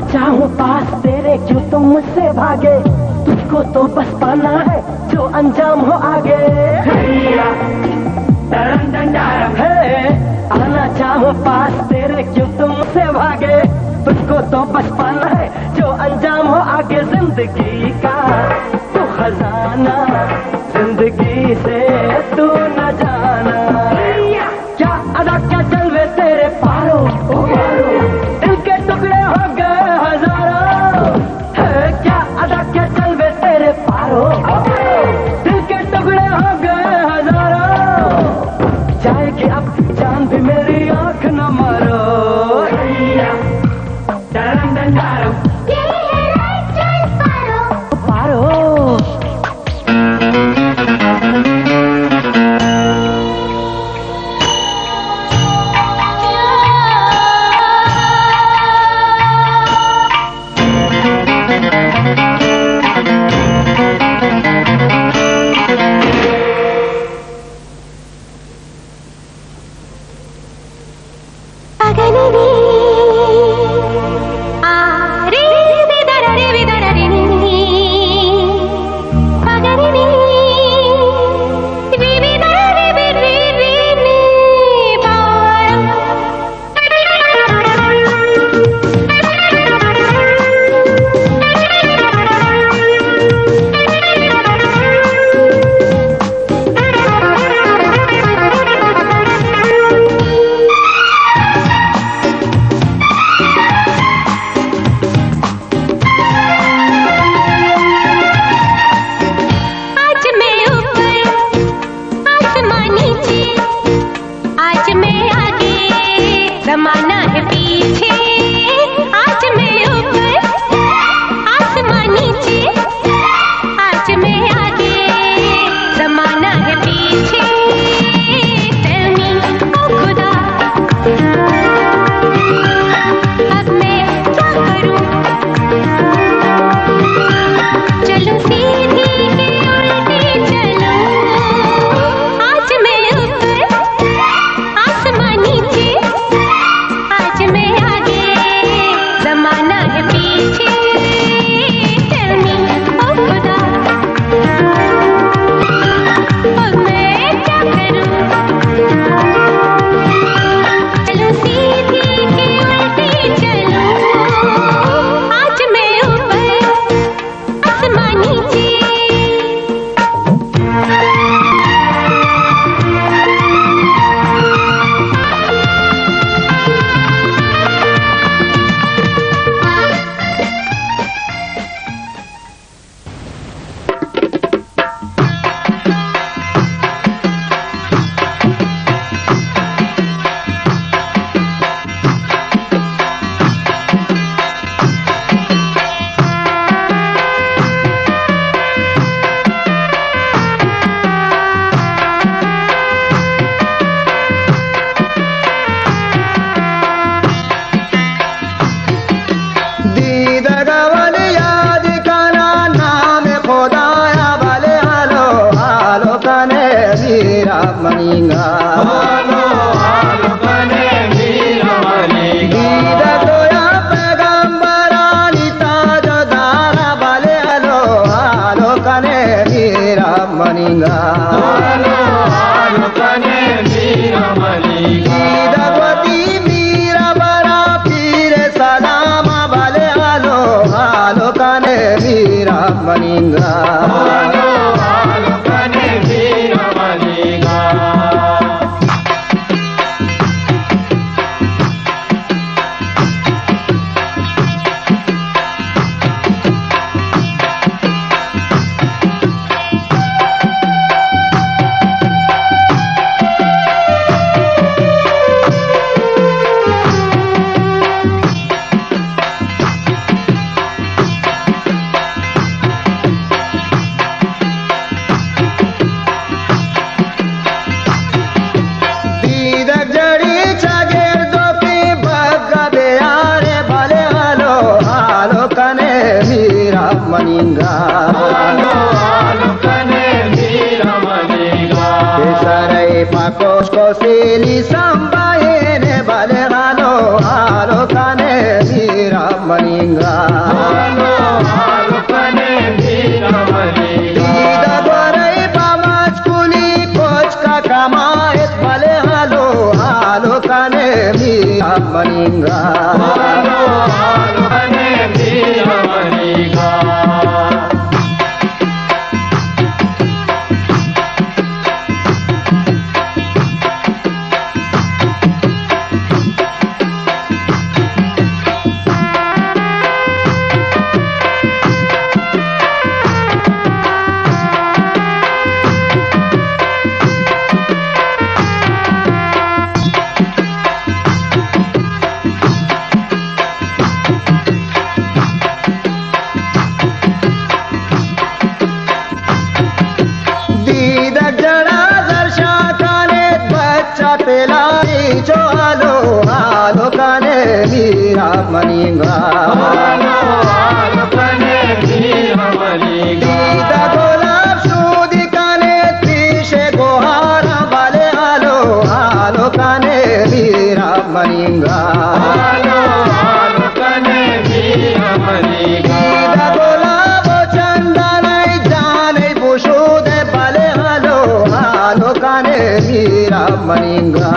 चाहूं पास तेरे, क्यों तुम मुझसे भागे? तुझको तो बस पाना है जो अंजाम हो आगे। है आना चाहूं पास तेरे, क्यों तुम मुझसे भागे? तुझको तुझको तो बच पाना है, जो अंजाम हो आगे जिंदगी का। तू खजाना जिंदगी से तू न जाना। क्या अदा क्या जलवे तेरे पारो, दिल के टुकड़े हो गए हजारों। क्या अदा क्या जलवे तेरे पारो, दिल के टुकड़े हो गए हजारों। जाएगी अब जान भी मेरी आंख न मारो। पारो मनीगा मनीगा गीता गोलाब सूदी काने तीशे गोहारा वाले आलो आलो काने वीरा मनीगा गीता गोलाब चंदन जाने बुशूद वाले आलो आलो काने वीरा मनीगा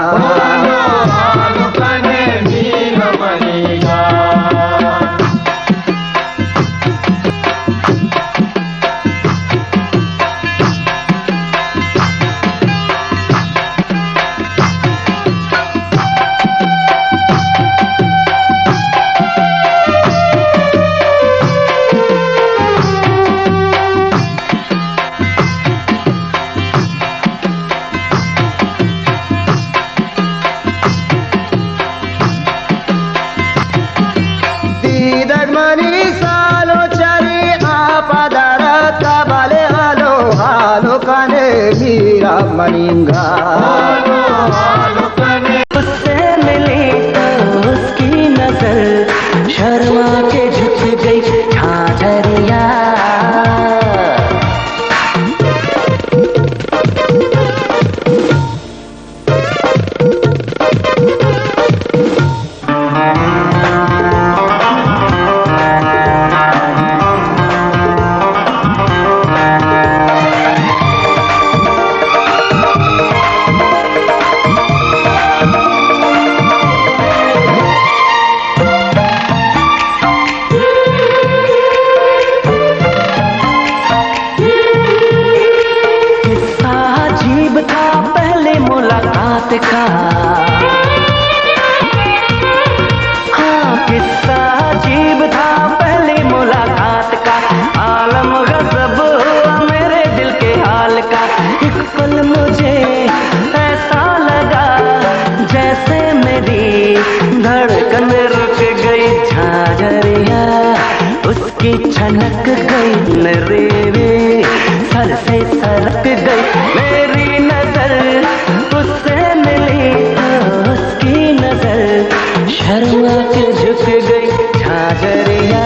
मनीगा उससे मिली तो उसकी नजर शर्मा के झुक गई झाझरिया का हाँ किस्सा अजीब था पहली मुलाकात का आलम गजब हुआ मेरे दिल के हाल का एक पल मुझे ऐसा लगा जैसे मेरी धड़कन रुक गई झाझरिया उसकी छनक गई नरेरे सर से सरक गई मेरी नजर उससे मिली तो उसकी नजर शर्मा के झुक गई झाझरिया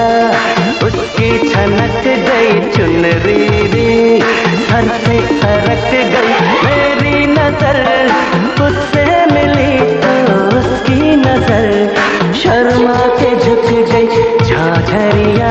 उसकी छनक गई चुनरी सर से सरक गई मेरी नजर उससे मिली तो उसकी नजर शर्मा के झुक गई झाझरिया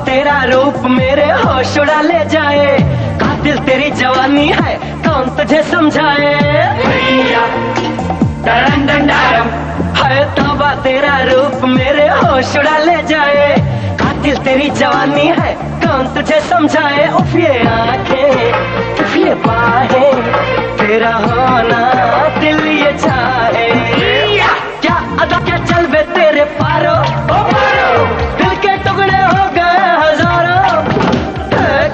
तेरा रूप मेरे होश उड़ा ले जाए, कातिल तेरी जवानी है कौन तुझे समझाए। है तौबा तेरा रूप मेरे होश उड़ा ले जाए, कातिल तेरी जवानी है कौन तुझे समझाए। उफ ये आंखें उफ ये बाहें, तेरा होना दिल ये चाहे। क्या अदा क्या चल बे तेरे पारो, दिल के टुकड़े हो गए हजारों।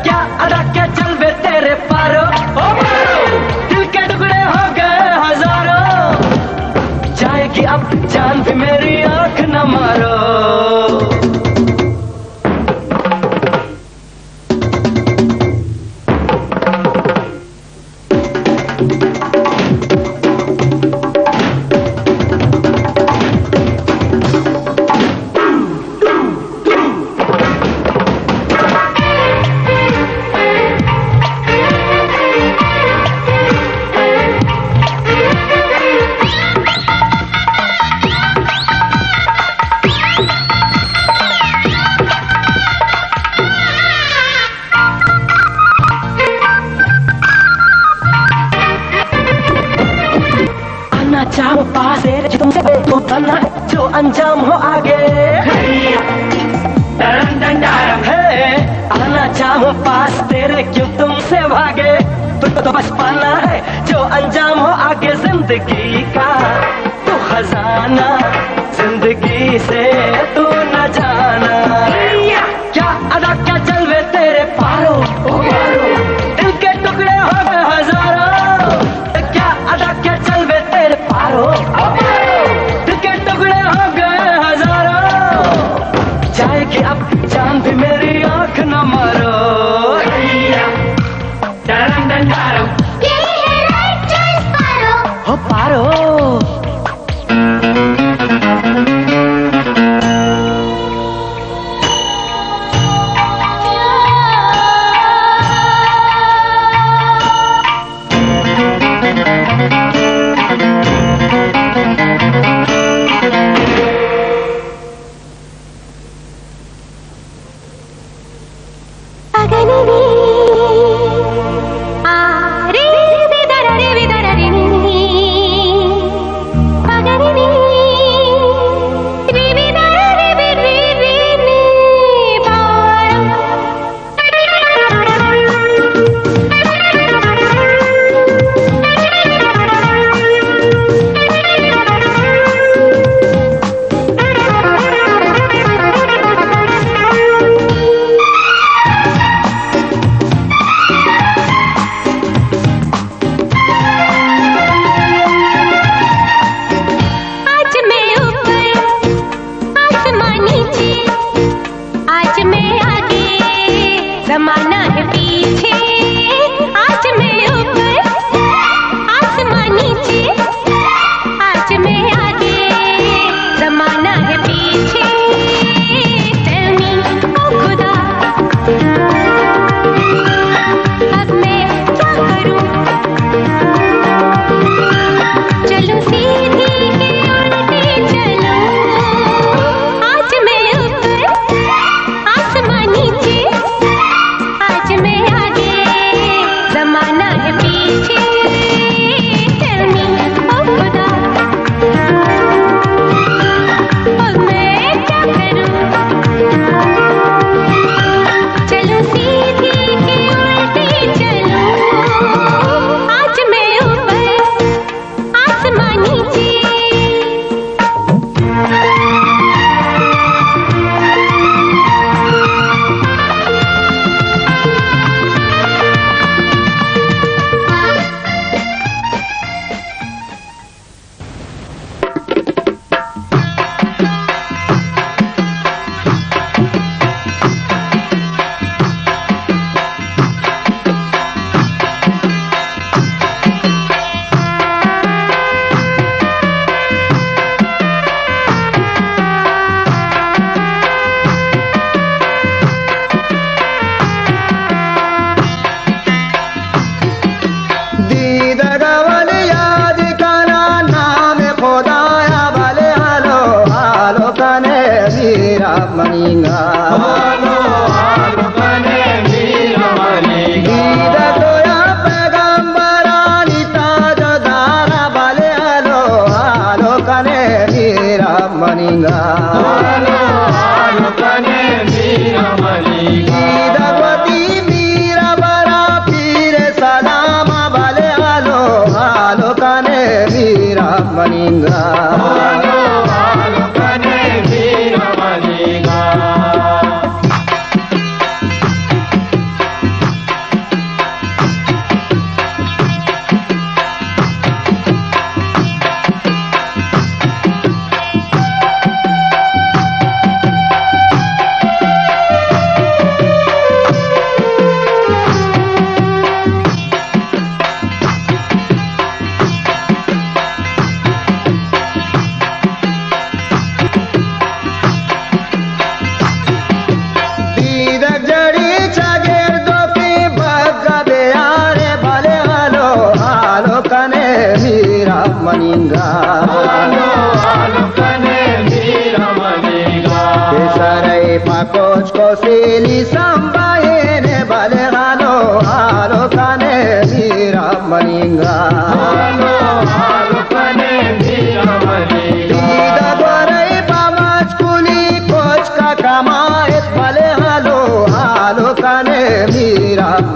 क्या अदा क्या चल बे तेरे पारो, दिल के टुकड़े हो गए हजारों। जाएगी अब जान भी मेरी आंख न मारो। चाहो पास तेरे तुमसे तो बनना है जो अंजाम हो आगे। है आना चाहो पास तेरे क्यों तुमसे भागे, तो बस पाना है जो अंजाम हो आगे। जिंदगी का तू खजाना, जिंदगी से तू न जाना। क्या अदा क्या चलवे तेरे पारो, दिल के टुकड़े हो गए हजारों। क्या अदा क्या चलवे तेरे पारो, दिल के टुकड़े हो गए हजारों। जाएगी अब जान भी मेरी आंख न मारो। हो पारो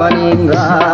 मनीगा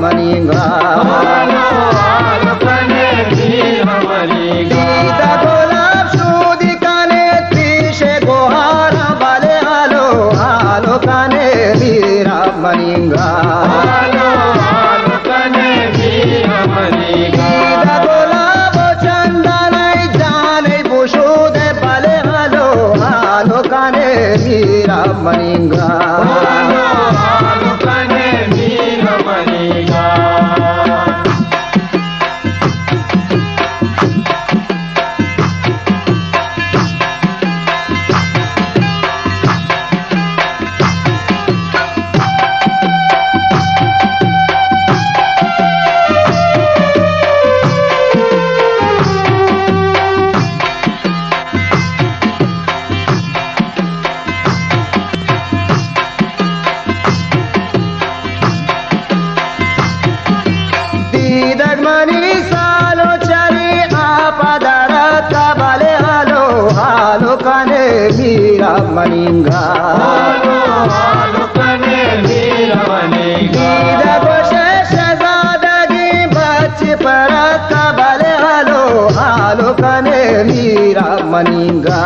मनीगा गीता गोलाब सूदी काने तीशे गोहारा बाले आलो आलो काने वीरा मनीगा गीता गोलाब चंदा नहीं जाने बुशुदे बाले आलो आलो काने वीरा मनीगा वीरा मनीगा गीता गोशे शहजादगी बच्चे पर कबले आलो आलो कने वीरा मनीगा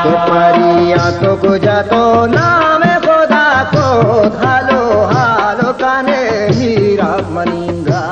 तो परिया तो गुजा तो नाम खुदा को हालो हालो कने वीरा मनीगा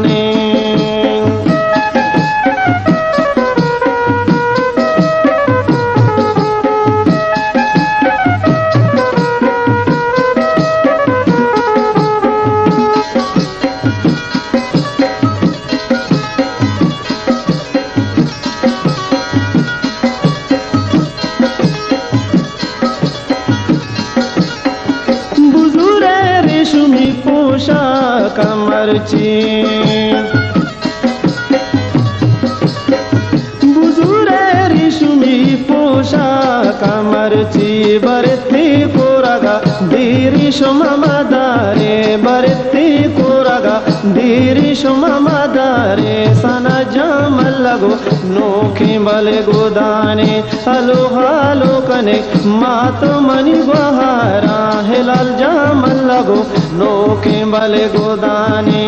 गुदाने कमरची बुजुरे रेशमी पोशाख कमरची बरती कोरागा दिरीश ममदारे बरती कोरागा दिरीश ममदारे सना जामल लगो नोखे बले गोदाने हलो हालो कने मात मनी बहारा हिलाल जामल लगो नोखे बले गोदाने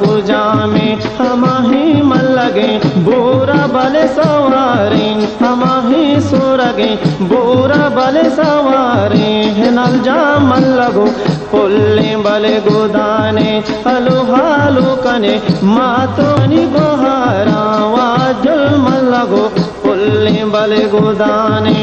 को जामे हमाही मन लगे बोरा बले सवारी हमाही सो रगे बोरा बले सवारी है नल जा मन लगो पुल्ले बले गोदाने हलो हालो कने मातोनी बहारा वाजल मन लगो पुल्ले बले गोदाने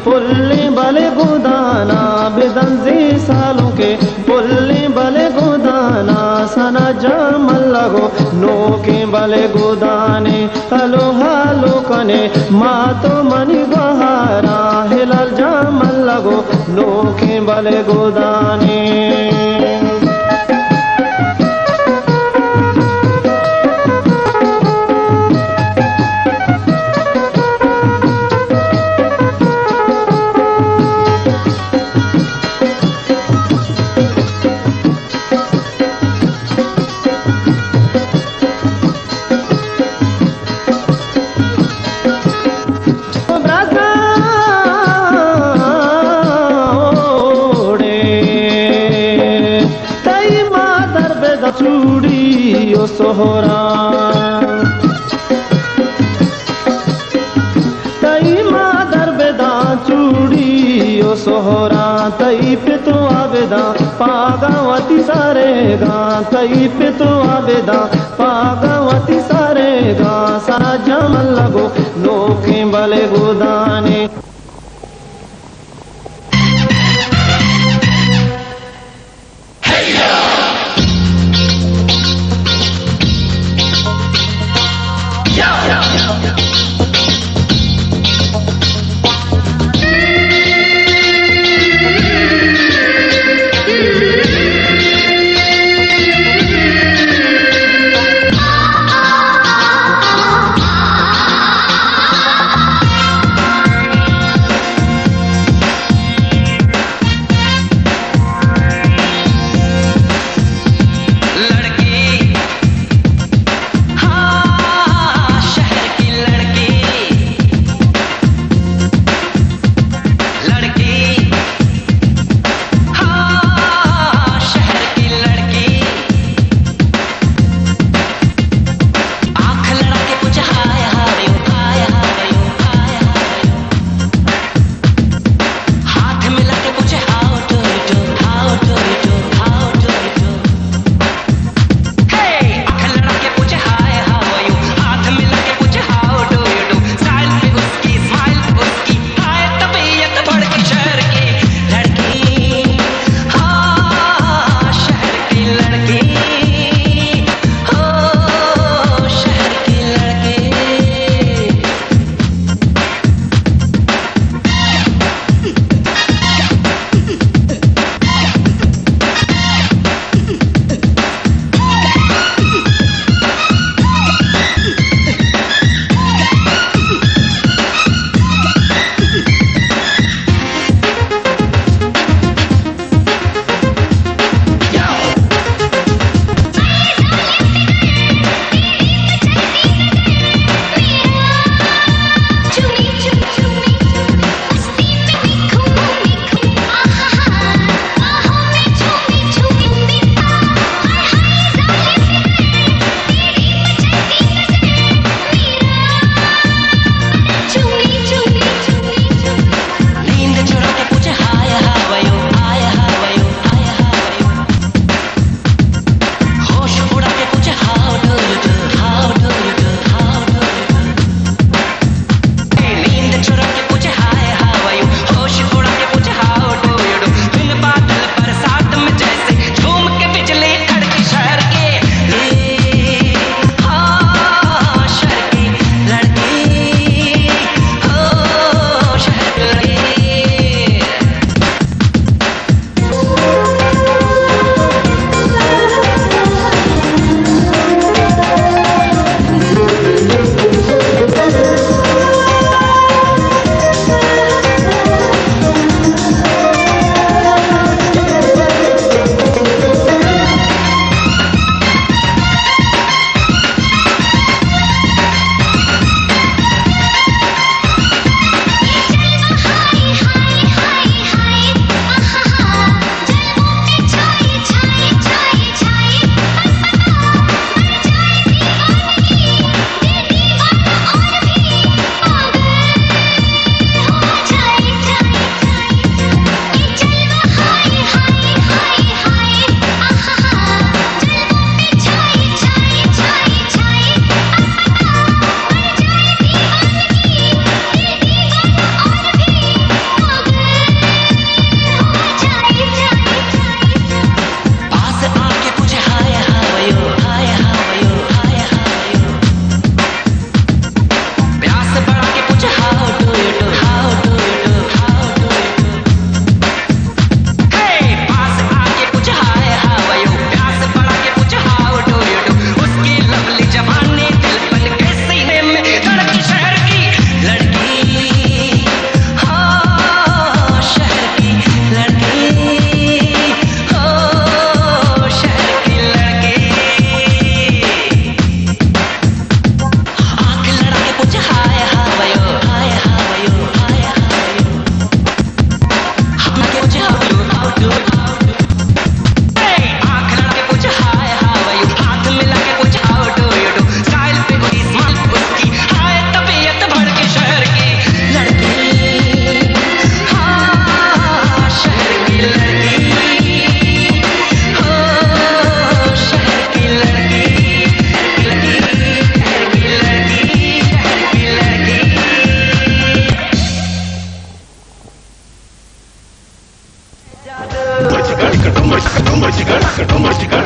पुल्ले बले गोदाना बेदंजी सालों के पुल्ले बले गोदाना सना जामल लगो नोके बले गोदाने हलो हालो कने मातो मनी बहारा हिलाल जामल लगो नोके बले गोदाने सोहरा तई मादर बेदा चूड़ी ओ सोहरा तई पे तो आवेदा पागावती सारे गा तई पे तो आवेदा पागावती सारे गा सारा जामल लगो नोके बले गोदाने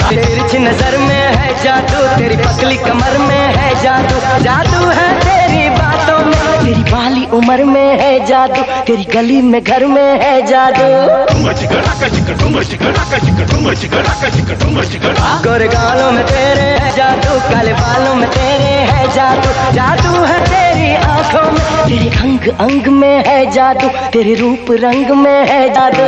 तिरछी नजर में है जादू, तेरी पतली कमर में है जादू, जादू है तेरी बातों में, तेरी बाली उम्र में है जादू, तेरी गली में घर में है जादू। गोरे गालों में तेरे है जादू, काले बालों में तेरे है जादू, जादू है तेरी आंखों में, तेरे अंग अंग में है जादू, तेरे रूप रंग में है जादू।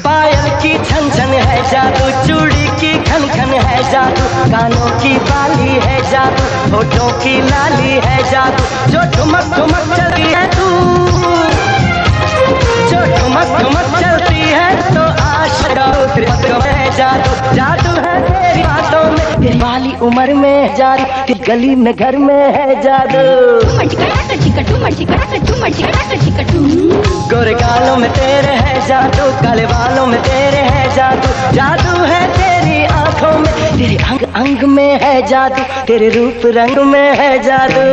पायल की छन छन है जादू, चूड़ी की खन खन है जादू, कानों की बाली है जादू, होठों की लाली है जादू, जो ठुमक ठुमक चलती है तू, जो ठुमक ठुमक चलती है तो आशा है जादू, जादू है तेरी बातों में, तेरी बाली उम्र में जादू, तेरी गली में घर में है जादू। गोरे गालों में तेरे है जादू, काले बालों में तेरे है जादू, जादू है तेरी आंखों में, तेरे अंग अंग में है जादू, तेरे रूप रंग में है जादू।